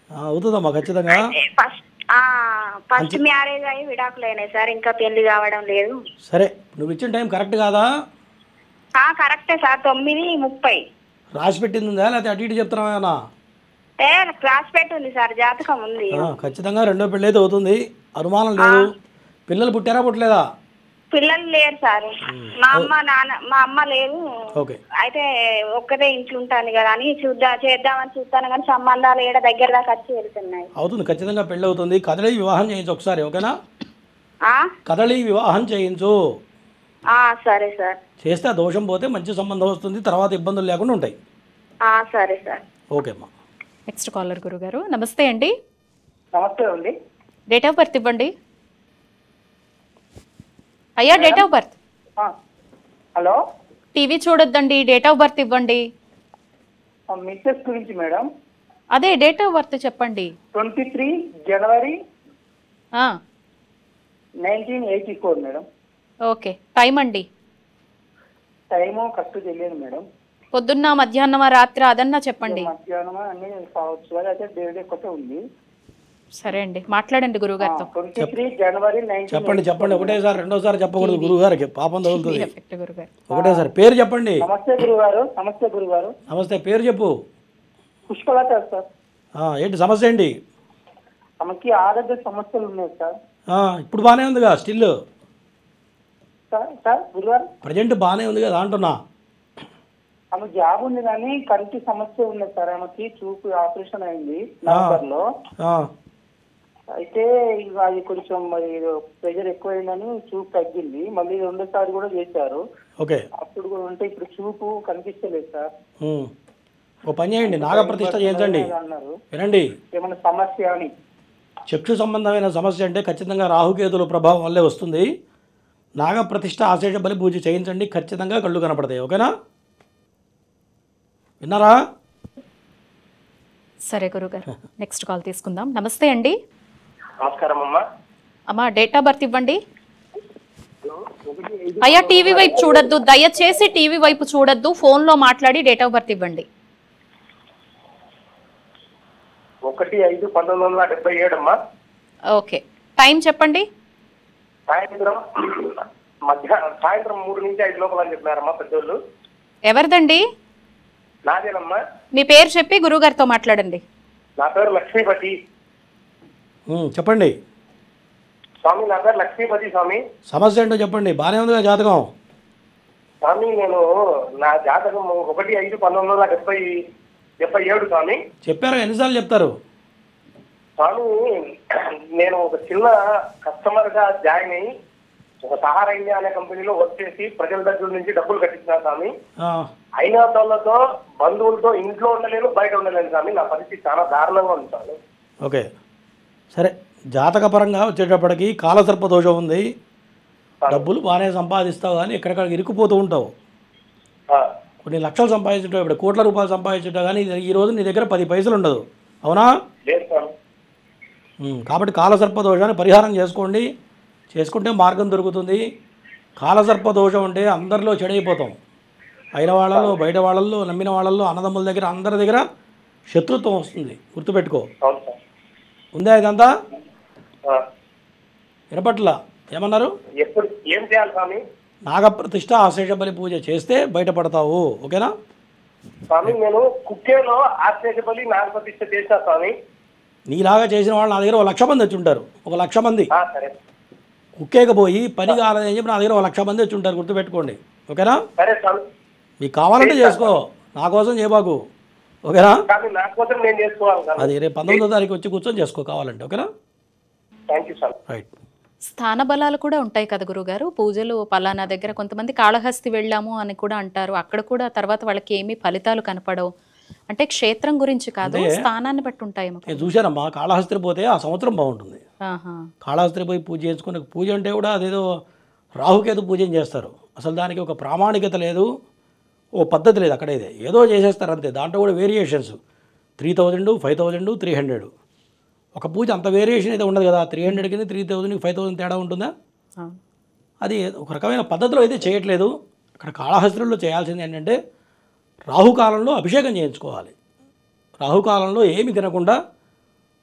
అవుతుందమ్మా ఖచ్చితంగా. ఫస్ట్ మ్యారేజ్ అయ్యి విడాకులైనాయి సార్, ఇంకా పెళ్లి కావడం లేదు. సరే, నువ్వు ఇచ్చిన టైం కరెక్ట్ కాదా? కరెక్టే సార్. 9:30 రాసి పెట్టింది ఉందా, లేకపోతే అటు ఇటు చెప్తున్నావా? క్లాస్ పెట్టుంది సార్, జాతకం ఉంది. ఖచ్చితంగా 2వ పెళ్ళి అయితే అవుతుంది, అనుమానం లేదు. పిల్లలు పుట్టారా పుట్టలేదా? పిల్లలు లేరు సార్. మా అమ్మ లేదు. అయితే ఒక్కదే ఇంట్లో ఉంటాను కదా అని చేద్దామని చూస్తాను, కానీ సంబంధాలు ఏడ దగ్గర దాకా వచ్చి వెళ్తున్నాయి. అవుతుంది, ఖచ్చితంగా పెళ్ళి అవుతుంది. కదలి వివాహం చేయించు ఒకసారి. ఓకేనా? కదలి వివాహం చేయించు. సరే సార్. చేస్తే దోషం పోతే మంచి సంబంధం వస్తుంది, తర్వాత ఇబ్బందులు లేకుండా ఉంటాయి. సరే సార్. ఓకే అమ్మా. నెక్స్ట్ కాలర్ గురుగారు. నమస్తే అండి. నమస్తే అండి. డేట్ ఆఫ్ బర్త్ ఇవ్వండి. అయ్యా, date of birth. Hello. TV చూడొద్దండి, డేట్ ఆఫ్ బర్త్ ఇవ్వండి. మిస్సెస్ గురించి మేడం. అదే డేట్ ఆఫ్ బర్త్ చెప్పండి. 23 జనవరి 1984 మేడం. ఓకే, టైం అండి? టైము కరెక్ట్ తెలియదు మేడం. పొద్దున్న, మధ్యాహ్నమా, రాత్రి అదన్నా చెప్పండి. మధ్యాహ్నం అన్ని కావచ్చు, అయితే డేట్ ఒకటే ఉంది. సరే అండి, మాట్లాడండి గురుగారితో. 23 జనవరి 1984. చెప్పండి ఒకటేసారి, రెండోసారి చెప్పకూడదు గురుగారికి, పాపం తగులుతుంది. ఎఫెక్ట్ గురుగారు. ఒకటేసారి పేరు చెప్పండి. నమస్తే గురుగారు. నమస్తే గురుగారు. నమస్తే, పేరు చెప్పు. పుష్పలత సార్. ఏంటి సమస్య ఏంటి? ఆమెకి ఆరోగ్య సమస్యలు ఉన్నాయి సార్. ఇప్పుడు బాగానే ఉందిగా స్టిల్? సార్ గురుగారు ప్రజెంట్ బాగానే ఉంది కదా అంటున్నా. ఆమె జాబ్ ఉంది కానీ కంటి సమస్య ఉంది సార్. ఆమెకి చూపు ఆపరేషన్ అయింది నవంబర్లో. అయితే ఇక అది కొంచెం మరి ప్రెషర్ ఎక్కువైందని చూపు తగ్గింది. మళ్ళీ రెండోసారి కూడా చేశారు. ఓకే, అప్పుడు కూడా ఉంటే ఇప్పుడు చూపు కనిపిస్తలేదు సార్. ఓ పని చేయండి, నాగప్రతిష్ఠ చేయించండి. అన్నారు. వినండి, ఏమైనా సమస్య అని. చక్షు సంబంధమైన సమస్య అంటే ఖచ్చితంగా రాహుకేతుల ప్రభావం వల్లే వస్తుంది. నాగప్రతిష్ఠ ఆశేష బలి పూజ చేయించండి, ఖచ్చితంగా కళ్ళు కనపడతాయి. ఓకేనా? విన్నారా? సరే గురుగారు, నెక్స్ట్ కాల్ తీసుకుందాం. నమస్తే అండి. నమస్కారం అమ్మా. అమ్మా, డేట్ ఆఫ్ బర్త్ ఇవ్వండి. అయ్యా, టీవీ వైపు చూడొద్దు, దయచేసి టీవీ వైపు చూడొద్దు, ఫోన్లో మాట్లాడి డేట్ ఆఫ్ బర్త్ ఇవ్వండి. 1/5/1977 అమ్మా. ఓకే, టైం చెప్పండి. సాయంత్రం 3 నుంచి 5 లోపల అని చెప్పినారమ్మా పెద్దోళ్ళు. ఎవరిదండి? నాదేనమ్మా. మీ పేరు చెప్పి గురుగారితో మాట్లాడండి. నా పేరు లక్ష్మీపతి. చెప్పండి స్వామి. నా పేరు లక్ష్మీపతి స్వామి. సమస్య ఏంటో చెప్పండి. బాగానే ఉందిగా జాతకం? స్వామి, నేను నా జాతకం 1/5/1977 స్వామి. చెప్పారు, ఎన్నిసార్లు చెప్తారు స్వామి? నేను ఒక చిన్న కస్టమర్ గా జాయిన్ అయ్యి ఒక సహారా ఇండియా అనే కంపెనీలో వర్క్ చేసి ప్రజల దగ్గర నుంచి డబ్బులు కట్టించిన స్వామి. అయిన వాళ్ళతో బంధువులతో ఇంట్లో ఉండలేను, బయట ఉండలేను స్వామి. నా పరిస్థితి చాలా దారుణంగా ఉంది స్వామి. ఓకే, సరే. జాతకపరంగా వచ్చేటప్పటికి కాలసర్ప దోషం ఉంది. డబ్బులు బాగానే సంపాదిస్తావు కానీ ఎక్కడెక్కడ ఇరుక్కుపోతూ ఉంటావు. కొన్ని లక్షలు సంపాదించుంటావు, ఇప్పుడు కోట్ల రూపాయలు సంపాదించుంటావు కానీ ఈ రోజు నీ దగ్గర 10 పైసలు ఉండదు. అవునా? కాబట్టి కాలసర్ప దోషాన్ని పరిహారం చేసుకోండి. చేసుకుంటే మార్గం దొరుకుతుంది. కాలసర్ప దోషం అంటే అందరిలో చెడైపోతాం. అయిన వాళ్ళలో, బయట వాళ్ళల్లో, నమ్మిన వాళ్ళల్లో, అన్నదమ్ముల దగ్గర, అందరి దగ్గర శత్రుత్వం వస్తుంది. గుర్తుపెట్టుకో. ఉందా ఇదంతా? వినపట్ల ఏమన్నారు? ఏం చేయాలి స్వామి? నాగప్రతిష్ఠ ఆశేష బలి పూజ చేస్తే బయటపడతావు. ఓకేనా స్వామి? నేను కుక్కేలో ఆశేష బలి నాగప్రతిష్ఠ చేశా స్వామి. నీలాగా చేసిన వాళ్ళు నా దగ్గర 1,00,000 మంది వచ్చి ఉంటారు. 1,00,000 మంది కుక్కేకి పోయి పని కాలేదని చెప్పి నా దగ్గర 1,00,000 మంది వచ్చి ఉంటారు. గుర్తుపెట్టుకోండి. ఓకేనా? సరే స్వామి. మీకు కావాలంటే చేసుకో, నా కోసం చేయబాకు. ఓకేనా? నా కోసం నేను చేసుకోవాలి. అది రేపు 19వ తారీఖు వచ్చి కూర్చొని చేసుకో కావాలంటే. ఓకేనా? Thank you sir. రైట్. స్థాన బలాలు కూడా ఉంటాయి కదా గురుగారు. పూజలు పలానా దగ్గర కొంతమంది కాళహస్తి వెళ్ళాము అని కూడా అంటారు. అక్కడ కూడా తర్వాత వాళ్ళకి ఏమీ ఫలితాలు కనపడవు. అంటే క్షేత్రం గురించి కాదు, స్థానాన్ని బట్టి ఉంటాయి. నేను చూశానమ్మా, కాళహస్తి పోతే ఆ సంవత్సరం బాగుంటుంది. కాళహస్తి పోయి పూజ చేసుకుని, పూజ అంటే కూడా అదేదో రాహుకేతు పూజ చేస్తారు. అసలు దానికి ఒక ప్రామాణికత లేదు, ఓ పద్ధతి లేదు. అక్కడ ఏదో చేసేస్తారు అంతే. దాంట్లో కూడా వేరియేషన్స్ 3000, 5000, 300. ఒక పూజ అంత వేరియేషన్ అయితే ఉండదు కదా. 300కి 3000కి 5000 తేడా ఉంటుందా? అది ఒక రకమైన పద్ధతిలో అయితే చేయట్లేదు. అక్కడ కాళహస్తిలో చేయాల్సింది ఏంటంటే రాహుకాలంలో అభిషేకం చేయించుకోవాలి. రాహుకాలంలో ఏమి తినకుండా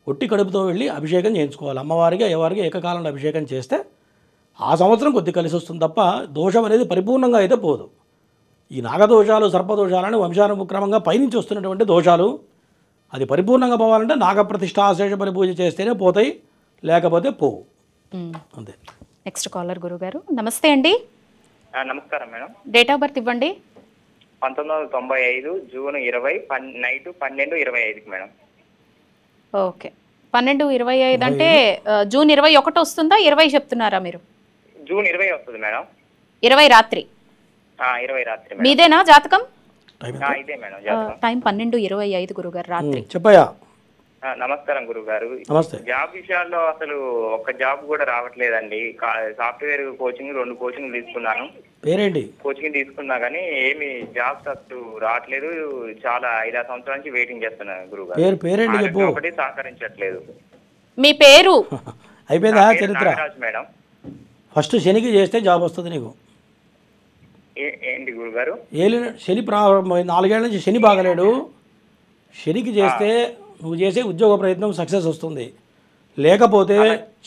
ఒట్టి కడుపుతో వెళ్ళి అభిషేకం చేయించుకోవాలి. అమ్మవారికి, అయ్యవారికి ఏకకాలంలో అభిషేకం చేస్తే ఆ సంవత్సరం కొద్ది కలిసి వస్తుంది తప్ప దోషం అనేది పరిపూర్ణంగా అయితే పోదు. ఈ నాగదోషాలు, సర్పదోషాలని వంశానుక్రమంగా పైనుంచి వస్తున్నటువంటి దోషాలు. అది పరిపూర్ణంగా పోవాలంటే నాగప్రతిష్ఠ ఆశేష బలి పూజ చేస్తేనే పోతాయి, లేకపోతే పోవు. అంతే. నెక్స్ట్ కాలర్ గురుగారు. నమస్తే అండి. నమస్కారం మేడం. డేట్ ఆఫ్ బర్త్ ఇవ్వండి. 1995 జూన్ 20 నైట్ 12:25 మేడం. ఓకే, 12:25 అంటే జూన్ 21 వస్తుందా? 20 చెప్తున్నారా మీరు? జూన్ 20 వస్తుంది మేడం. 20 రాత్రి. 20 రాత్రి. మీదేనా జాతకం? ఇదే మేడం జాతకం. టైం 12:25 గురుగారు రాత్రి. చెప్పయ్యా. నమస్కారం గురుగారు. నమస్తే. జాబ్ విషయాల్లో అసలు ఒక్క జాబ్ కూడా రావట్లేదండి. సాఫ్ట్వేర్ కోచింగ్ 2 కోచింగ్ తీసుకున్నాను. పేరేంటి? కోచింగ్ తీసుకున్నా కానీ ఏమి జాబ్స్ అసలు రావట్లేదు. చాలా 5-6 సంవత్సరాల నుంచి వెయిటింగ్ చేస్తున్నాను గురుగారు. పేరేంటి చెప్పు. ఒకటి సహకరించట్లేదు. మీ పేరు? అయిపోయిందా చరిత్ర? నాగరాజ్ మేడం. ఫస్ట్ శనికి చేస్తే జాబ్ వస్తుంది నీకు. ఏంటి గురుగారు? శని 4 ఏళ్ల నుంచి శని బాగలేడు. శనికి చేస్తే నువ్వు చేసే ఉద్యోగ ప్రయత్నం సక్సెస్ వస్తుంది. లేకపోతే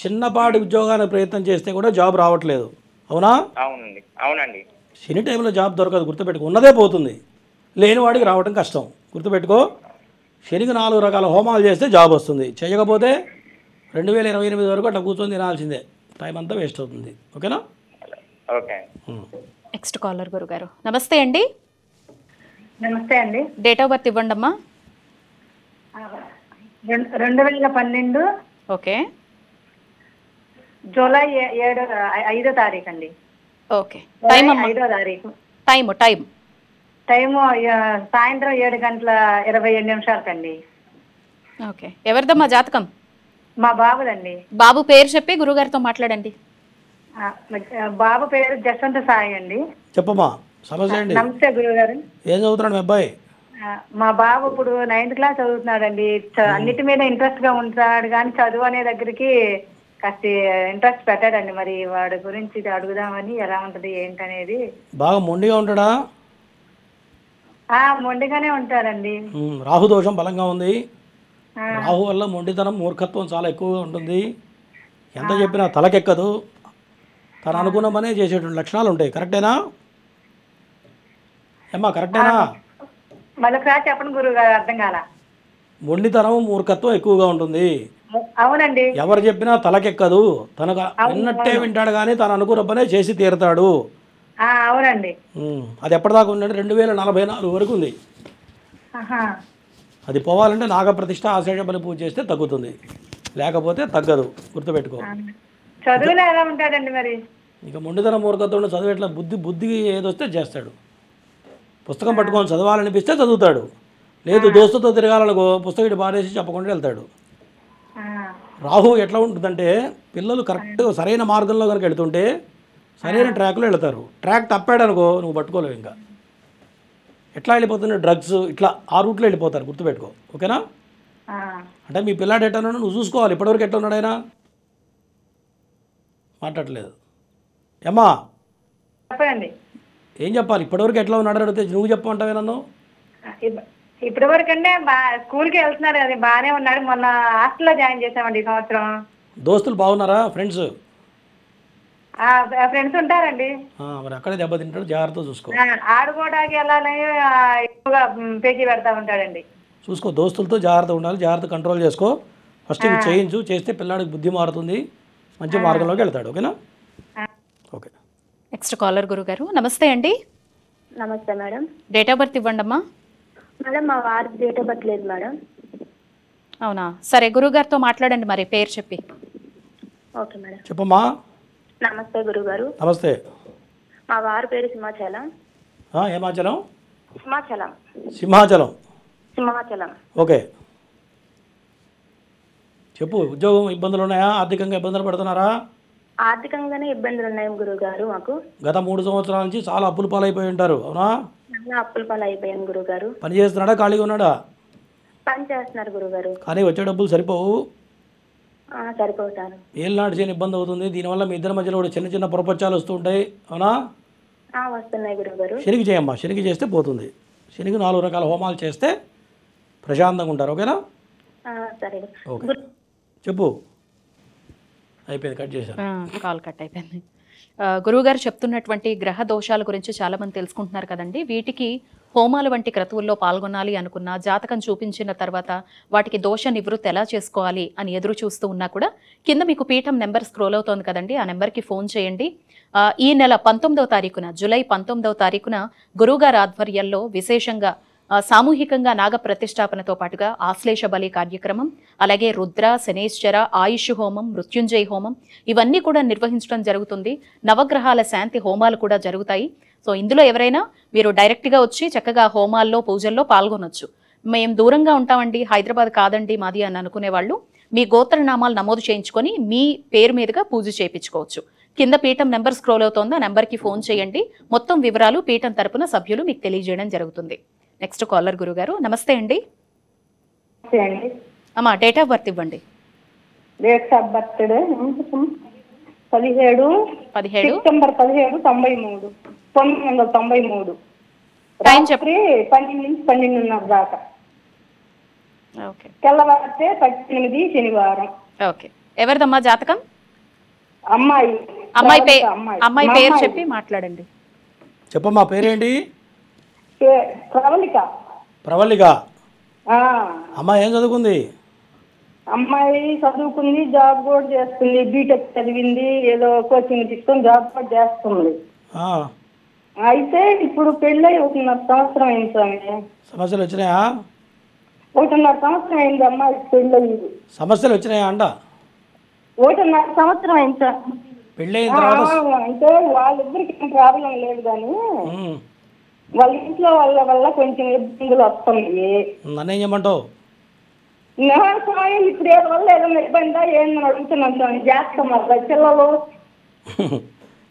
చిన్నపాటి ఉద్యోగానికి ప్రయత్నం చేస్తే కూడా జాబ్ రావట్లేదు. అవునా? అవునండి, అవునండి. శని టైంలో జాబ్ దొరకదు, గుర్తుపెట్టుకో. ఉన్నదే పోతుంది, లేని వాడికి రావడం కష్టం. గుర్తుపెట్టుకో. శనికి 4 రకాల హోమాలు చేస్తే జాబ్ వస్తుంది. చేయకపోతే 2028 వరకు అట్లా కూర్చొని తినాల్సిందే. టైం అంతా వేస్ట్ అవుతుంది. ఓకేనా? ఓకే. నెక్స్ట్ కాలర్ గురుగారు. నమస్తే అండి. నమస్తే అండి. డేట్ ఆఫ్ బర్త్ ఇవ్వండి అమ్మా. 2012 ఓకే. జూలై 5వ తారీఖు అండి. ఓకే. టైం 5వ తారీఖు. టైము టైము సాయంత్రం 7:27 ఓకే. ఎవరిదమ్మా జాతకం? మా బాబుదండి. బాబు పేరు చెప్పి గురుగారితో మాట్లాడండి. బాబు పేరు జస్వంత సాయి అండి. చెప్పమ్మా, సమస్య ఏంటి? నమస్తే గురుగారు. ఏం చదువుతున్నాడు మీ అబ్బాయి? మా బాబు ఇప్పుడు 9th క్లాస్ చదువుతున్నాడండి. అన్నిటి మీద ఇంట్రెస్ట్ గా ఉంటాడు కానీ చదువు అనే దగ్గరికి కాస్త ఇంట్రెస్ట్ పెట్టాడండి. మరి వాడి గురించి అడుగుదామని, ఎలా ఉంటది ఏంటనేది. బాగా మొండిగా ఉంటాడా? మొండిగానే ఉంటాడండి. రాహుదోషం బలంగా ఉంది. రాహు వల్ల మొండితనం, మూర్ఖత్వం చాలా ఎక్కువగా ఉంటుంది. ఎంత చెప్పినా తలకెక్కదు. తను అనుకున్న పనే చేసేటువంటి లక్షణాలు ఉంటాయి. కరెక్టేనా ఏమ్మా? కరెక్టేనా? మళ్ళొకసారి చెప్పండి గురుగారు, అర్థం కాల. మొండితనం, మూర్ఖత్వం ఎక్కువగా ఉంటుంది. అవునండి. ఎవరు చెప్పినా తలకెక్కదు. తనకు విన్నట్టే వింటాడు కానీ తను అనుకున్న పనే చేసి తీరుతాడు. అవునండి. అది ఎప్పటిదాకా ఉందంటే 2044 వరకు ఉంది. అది పోవాలంటే నాగప్రతిష్ఠ, ఆశ్లేష బలి పూజ చేస్తే తగ్గుతుంది, లేకపోతే తగ్గదు. గుర్తుపెట్టుకో. చదువులో ఎలా ఉంటాడండి మరి? ఇక మొండితనం, మూర్ఖత్వం చదువు ఎట్లా బుద్ధి ఏదొస్తే చేస్తాడు. పుస్తకం పట్టుకొని చదవాలనిపిస్తే చదువుతాడు. లేదు దోస్తుతో తిరగాలనుకో పుస్తకం పారేసి చెప్పకుండా వెళ్తాడు. రాహు ఎట్లా ఉంటుందంటే పిల్లలు కరెక్ట్గా సరైన మార్గంలో కనుక వెళుతుంటే సరైన ట్రాక్లో వెళతారు. ట్రాక్ తప్పాడనుకో నువ్వు పట్టుకోలేవు. ఇంకా ఎట్లా వెళ్ళిపోతున్నాయి డ్రగ్స్, ఇట్లా ఆ రూట్లో వెళ్ళిపోతారు. గుర్తుపెట్టుకో. ఓకేనా? అంటే మీ పిల్లాడు ఎట్లా ఉన్నాడు నువ్వు చూసుకోవాలి. ఇప్పటివరకు ఎట్లా ఉన్నాడు ఆయన? మాట్లాడలేదు ఏమ్మా? చెప్పండి. ఏం చెప్పాలి? ఇప్పటివరకు ఎట్లా ఉన్నాడు అడిగితే నువ్వు చెప్పమంటావే నన్ను? ఇప్పటి వరకు అంటే స్కూల్కి వెళ్తున్నాడు, అది బాగానే ఉన్నాడు. మొన్న హాస్టల్లో జాయిన్ చేసామండి ఈ సంవత్సరం. దోస్తులు బాగున్నారా? ఫ్రెండ్స్ ఫ్రెండ్స్ ఉంటారండి. మరి అక్కడే దెబ్బతింటాడు, జాగ్రత్తగా చూసుకో. ఆడుకోవడానికి వెళ్ళాలని ఎక్కువగా పేచీ పెడతా ఉంటాడండి. చూసుకో, దోస్తులతో జాగ్రత్త ఉండాలి. జాగ్రత్త కంట్రోల్ చేసుకో. ఫస్ట్ ఇవి చేయించు, చేస్తే పిల్లాడికి బుద్ధి మారుతుంది, మంచి మార్గంలోకి వెళ్తాడు. ఓకేనా? ఓకే. నెక్స్ట్ కాలర్ గురుగారు. నమస్తే అండి. నమస్తే మేడం. డేట్ ఆఫ్ బర్త్ ఇవ్వండి అమ్మా. మేడం మా వారికి డేట్ ఆఫ్ బర్త్ లేదు మేడం. అవునా? సరే, గురుగారితో మాట్లాడండి మరి పేరు చెప్పి. Okay madam. చెప్పమ్మా. నమస్తే గురుగారు. నమస్తే. మా వారి పేరు సింహాచలం. ఏమాచలం? సింహాచలం. సింహాచలం. సింహాచలం. ఓకే, చెప్పు. ఉద్యోగం ఇబ్బందులు ఉన్నాయా? ఆర్థికంగా ఇబ్బందులు పడుతున్నారా? ఆర్థికంగానే ఇబ్బందులు ఉన్నాయి గురుగారు మాకు. గత 3 సంవత్సరాల నుంచి చాలా అప్పులు పాలైపోయి ఉంటారు. అవునా? చాలా అప్పుల పాలు అయిపోయాను గురుగారు. పని చేస్తున్నాడా, ఖాళీగా ఉన్నాడా? పని చేస్తున్నారు గురుగారు. కానీ వచ్చే డబ్బులు సరిపోవు. సరిపోతాను. ఏళ్ళనాడు చేయని ఇబ్బంది అవుతుంది. దీనివల్ల మీ ఇద్దరి మధ్యలో కూడా చిన్న చిన్న పొరపచ్చాలు వస్తూ ఉంటాయి. అవునా? వస్తున్నాయి గురుగారు. శనికి చేయమ్మా. శనికి చేస్తే పోతుంది. శనికి 4 రకాల హోమాలు చేస్తే ప్రశాంతంగా ఉంటారు. ఓకేనా? సరే. ఓకే, చెప్పు. అయిపోయింది, కట్ చేశాను. కాల్ కట్ అయిపోయింది. గురువుగారు చెప్తున్నటువంటి గ్రహ దోషాల గురించి చాలామంది తెలుసుకుంటున్నారు కదండి. వీటికి హోమాలు వంటి క్రతువుల్లో పాల్గొనాలి అనుకున్న, జాతకం చూపించిన తర్వాత వాటికి దోష నివృత్తి ఎలా చేసుకోవాలి అని ఎదురు చూస్తూ ఉన్నా కూడా కింద మీకు పీఠం నెంబర్ స్క్రోల్ అవుతోంది కదండి, ఆ నెంబర్కి ఫోన్ చేయండి. ఈ నెల 19వ తారీఖున, జూలై 19వ తారీఖున గురువుగారి ఆధ్వర్యంలో విశేషంగా సామూహికంగా నాగ ప్రతిష్టాపనతో పాటుగా ఆశ్లేష బలి కార్యక్రమం, అలాగే రుద్ర, శనేశ్వర, ఆయుష్ హోమం, మృత్యుంజయ హోమం ఇవన్నీ కూడా నిర్వహించడం జరుగుతుంది. నవగ్రహాల శాంతి హోమాలు కూడా జరుగుతాయి. సో ఇందులో ఎవరైనా మీరు డైరెక్ట్గా వచ్చి చక్కగా హోమాల్లో, పూజల్లో పాల్గొనొచ్చు. మేము దూరంగా ఉంటామండి, హైదరాబాద్ కాదండి మాది అని అనుకునే వాళ్ళు మీ గోత్రనామాలు నమోదు చేయించుకొని మీ పేరు మీదుగా పూజ చేయించుకోవచ్చు. కింద పీఠం నెంబర్ స్క్రోల్ అవుతోంది, ఆ నెంబర్కి ఫోన్ చేయండి. మొత్తం వివరాలు పీఠం తరపున సభ్యులు మీకు తెలియజేయడం జరుగుతుంది. నెక్స్ట్ కాలర్ గురుగారు. నమస్తే అండి. అమ్మా, డేట్ ఆఫ్ బర్త్ ఇవ్వండి. Date of birth 17 17 September 17 93 1993 time చెప్పు. రాత్రి 12 నుంచి 12:30 దాకా. ఓకే తెల్లవారితే 18 శనివారం. ఓకే. ఎవరిదమ్మా జాతకం? అమ్మాయి అమ్మాయి మా పేరు అమ్మాయి. చెప్పి మాట్లాడండి. చెప్పమ్మా పేరేంటి? ప్రవళిక. ప్రవళిక. ఆ, అమ్మాయి ఏం చదువుకుంది? అమ్మాయి చదువుకుంది, జాబ్ కూడా చేస్తుంది. బీటెక్ చదివింది, ఏదో కోచింగ్ తీసుకొని జాబ్ కూడా చేస్తుంది. ఆ, అయితే ఇప్పుడు పెళ్ళై 1.5 సంవత్సరం అయింది స్వామి. సమస్యలు వచ్చినాయా? 1.5 సంవత్సరం అయింది అమ్మాయి పెళ్ళయింది. సమస్యలు వచ్చినాయా అంట? 1.5 సంవత్సరం అయింది సార్. పెళ్ళైన తర్వాత అంటే వాళ్ళిద్దరికి ఏం ప్రాబ్లం లేదు కానీ ఉమ్, వాళ్ళ ఇంట్లో వాళ్ళ వల్ల కొంచెం ఇబ్బందులు వస్తున్నాయి. నన్నేం చేయమంటావు? స్వామి ఇప్పుడు ఏది వల్ల ఏదైనా ఇబ్బందా ఏందని అడుగుతున్నాం స్వామి. చేస్తాం అట్లా పిల్లలు.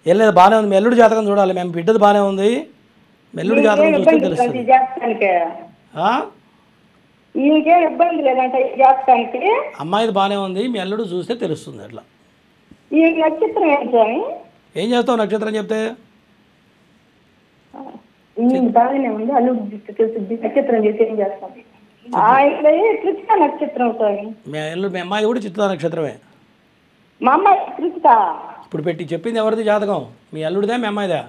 ఏం లేదు, బాగానే ఉంది. మెల్లుడి జాతకం చూడాలి. మేము బిడ్డది బాగానే ఉంది. మెల్లుడి జాతకం చూస్తే తెలుస్తుంది. చేస్తానికి ఆ? ఇంకేం ఇబ్బంది లేదంటే చేస్తానికి. అమ్మాయిది బాగానే ఉంది, మీ అల్లుడు చూస్తే తెలుస్తుంది. అట్లా ఈ నక్షత్రం ఏంటి స్వామి? ఏం చేస్తావు నక్షత్రం చెప్తే? బాగానే ఉంది. అల్లుడు నక్షత్రం చేసి ఏం చేస్తాం? ఆయన కృతిక నక్షత్రం స్వామి. మీ అమ్మాయి కూడా చిత్తా నక్షత్రమే. మా అమ్మాయి కృతిక. ఇప్పుడు పెట్టి చెప్పింది ఎవరిది జాతకం? మీ అల్లుడిదా మీ అమ్మాయిదా?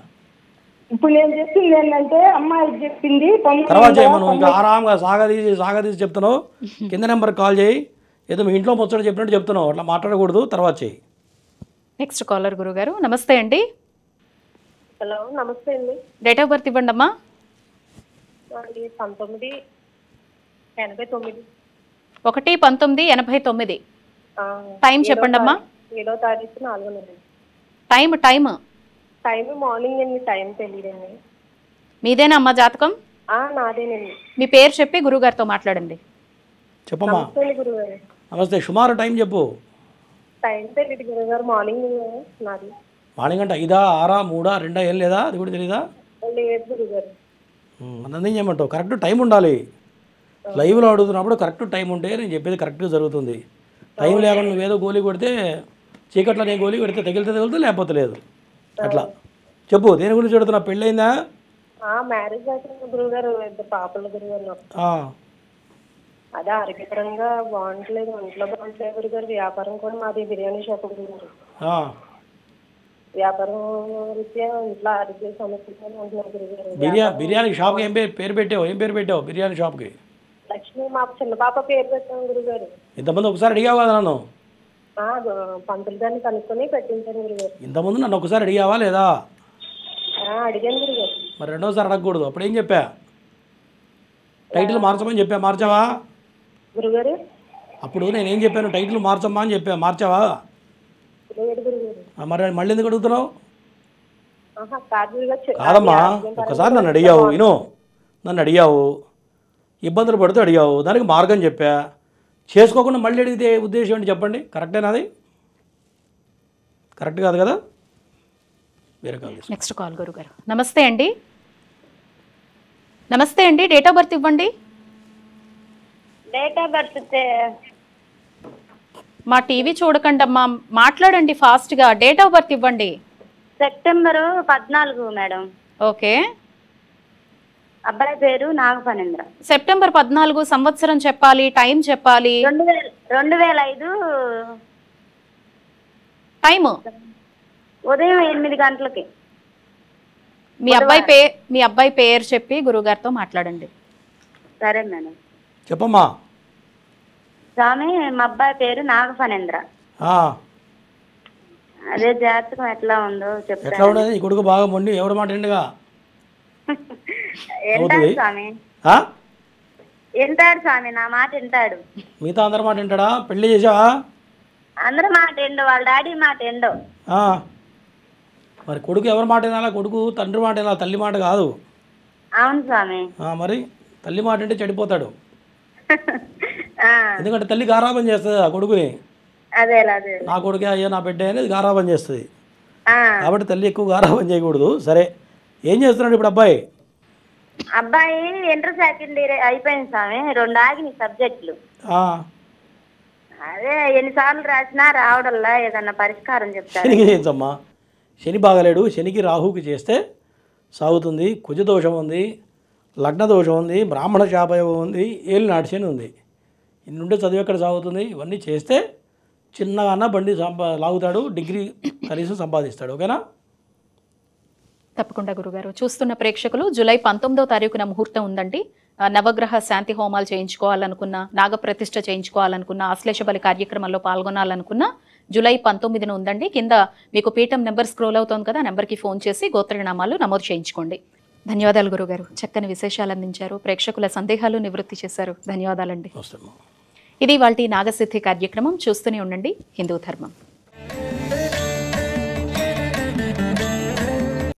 ఇప్పుడు నేను చెప్పింది ఏంటంటే అమ్మాయి చెప్పింది తర్వాత చేయమను. ఇంకా ఆరాంగా సాగదీసి చెప్తున్నావు. కింద నెంబర్కి కాల్ చేయి. ఏదో మీ ఇంట్లో ముచ్చట చెప్పినట్టు చెప్తున్నావు, అట్లా మాట్లాడకూడదు. తర్వాత చేయి. నెక్స్ట్ కాలర్ గురుగారు. నమస్తే అండి. హలో, నమస్తే అండి. డేట్ ఆఫ్ బర్త్ ఇవ్వండి అమ్మా. 1989. 1/19/89. టైం చెప్పండి అమ్మా. 7వ తారీఖు 4వ నెల. టైం టైం మార్నింగ్ అండి. టైం తెలియదండి. మీదేనా అమ్మా జాతకం? నాదేనండి. మీ పేరు చెప్పి గురుగారితో మాట్లాడండి. చెప్పమ్మా. నమస్తే గురుగారు. నమస్తే. సుమారు టైం చెప్పు. టైం తెలియదు గురుగారు. మార్నింగ్ నాది. మార్నింగ్ అంటే 5, 6, 3, 2 ఏం లేదా? అది కూడా తెలీదా? లేదు గురుగారు. నన్ను ఏం చేయమంటావు? కరెక్ట్ టైం ఉండాలి. లైవ్లో అడుగుతున్నప్పుడు కరెక్ట్ టైం ఉంటే నేను చెప్పేది కరెక్ట్గా జరుగుతుంది. టైం లేకుండా నువ్వేదో గోలీ కొడితే, చీకట్లో నేను గోలీ కొడితే తగిలితే లేకపోతే లేదు. అట్లా చెప్పు. దేని గురించి చెడుతున్నా? పెళ్ళయిందా? మ్యారేజ్ అయిపోయింది గురుగారు. 2 పాపలు గురుగారు. అదే ఆరోగ్యపరంగా బాగుంటలేదు, ఒంట్లో బాగుంటలేదు గురుగారు. వ్యాపారం కూడా మాది బిర్యానీ షాప్ గురుగారు. వ్యాపారం రీత్యా ఇంట్లో ఆరోగ్య సమస్యలు ఉంటున్నారు గురుగారు. బిర్యానీ షాప్కి ఏం పేరు పెట్టావు? బిర్యానీ షాప్కి లక్ష్మి మా చిన్న పాప పేరు పెట్టాం గురుగారు. ఇంతకుముందు ఒకసారి అడిగావు కదా నన్ను? పంతులు గారిని కనుక్కొని పెట్టించాను గురుగారు. ఇంతకుముందు నన్ను ఒకసారి అడిగావా లేదా? అడిగాను గురుగారు. మరి రెండోసారి అడగకూడదు. అప్పుడు ఏం చెప్పా? టైటిల్ మార్చమని చెప్పా. మార్చావా గురుగారు? అప్పుడు నేనేం చెప్పాను? టైటిల్ మార్చమ్మా అని చెప్పా. మార్చావా? మరి మళ్ళీ ఎందుకు అడుగుతున్నావు? కాదమ్మా, ఒక్కసారి నన్ను అడిగావు. నన్ను అడిగావు, ఇబ్బందులు పడుతూ అడిగావు, దానికి మార్గం చెప్పా. చేసుకోకుండా మళ్ళీ అడిగితే ఉద్దేశం ఏంటి చెప్పండి? కరెక్టేనా? అది కరెక్ట్ కాదు కదా? వేరే కాల్. నెక్స్ట్ కాల్ గురుగారు. నమస్తే అండి. డేట్ ఆఫ్ బర్త్ ఇవ్వండి. డేట్ ఆఫ్ బర్త్ మా టీవీ చూడకండి అమ్మా, మాట్లాడండి ఫాస్ట్గా. డేట్ ఆఫ్ బర్త్ ఇవ్వండి. September 14 madam. ఓకే. అబ్బాయి పేరు నాగఫణేంద్ర. సెప్టెంబర్ 14 సంవత్సరం చెప్పాలి, టైం చెప్పాలి. 2005 టైము ఉదయం 8 గంటలకి. మీ అబ్బాయి పేరు చెప్పి గురుగారితో మాట్లాడండి. సరే మేడం. చెప్పమ్మా. స్వామి, మా అబ్బాయి పేరు నాగఫణేంద్ర. అదే జాతకం ఎట్లా ఉందో చెప్తాను. ఎట్లా ఉండదు? ఈ కొడుకు బాగా మొండి, ఎవరి మాట ఎండుగా వింటాడు స్వామి. వింటాడు స్వామి, నా మాట వింటాడు. మిగతా అందరి మాట వింటాడా? పెళ్లి చేసావా? అందరి మాట ఎండో, వాళ్ళ డాడీ మాట ఎండో. మరి కొడుకు ఎవరి మాట వినాలా? కొడుకు తండ్రి మాట వినాలా, తల్లి మాట కాదు. అవును స్వామి. మరి తల్లి మాట అంటే చెడిపోతాడు. ఎందుకంటే తల్లి గారాబం చేస్తుంది ఆ కొడుకుని. అదే నా కొడుకే అయ్యా నా బిడ్డ అనేది గారాబం చేస్తుంది. కాబట్టి తల్లి ఎక్కువ గారాబం చేయకూడదు. సరే, ఏం చేస్తున్నాడు ఇప్పుడు అబ్బాయి? ఇంటర్ సెకండ్ ఇయర్ అయిపోయింది స్వామి. 2 ఆగిన సబ్జెక్టులు. అదే ఎన్నిసార్లు రాసినా రావడంలా ఏదన్నా పరిష్కారం చెప్తారు. శనికి చేయించమ్మా. శని బాగలేడు. శనికి రాహుకి చేస్తే సాగుతుంది. కుజదోషం ఉంది, లగ్న దోషం ఉంది, బ్రాహ్మణ శాపయోగం ఉంది, ఏలినాటి శని ఉంది. ఇన్నుండే చదువు ఎక్కడ సాగుతుంది? ఇవన్నీ చేస్తే చిన్నగా బండి లాగుతాడు, డిగ్రీ కనీసం సంపాదిస్తాడు. ఓకేనా? తప్పకుండా గురుగారు. చూస్తున్న ప్రేక్షకులు జూలై 19వ తారీఖున ముహూర్తం ఉందండి. నవగ్రహ శాంతి హోమాలు చేయించుకోవాలనుకున్నా, నాగప్రతిష్ఠ చేయించుకోవాలనుకున్నా, ఆశ్లేష బలి కార్యక్రమంలో పాల్గొనాలనుకున్నా జూలై 19న ఉందండి. కింద మీకు పీఠం నెంబర్ స్క్రోల్ అవుతుంది కదా, నెంబర్కి ఫోన్ చేసి గోత్రనామాలు నమోదు చేయించుకోండి. ధన్యవాదాలు గురుగారు. చక్కని విశేషాలు అందించారు. ప్రేక్షకుల సందేహాలు నివృత్తి చేశారు. ధన్యవాదాలండి. ఇది వాల్టి నాగసిద్ధి కార్యక్రమం. చూస్తూనే ఉండండి హిందూ ధర్మం.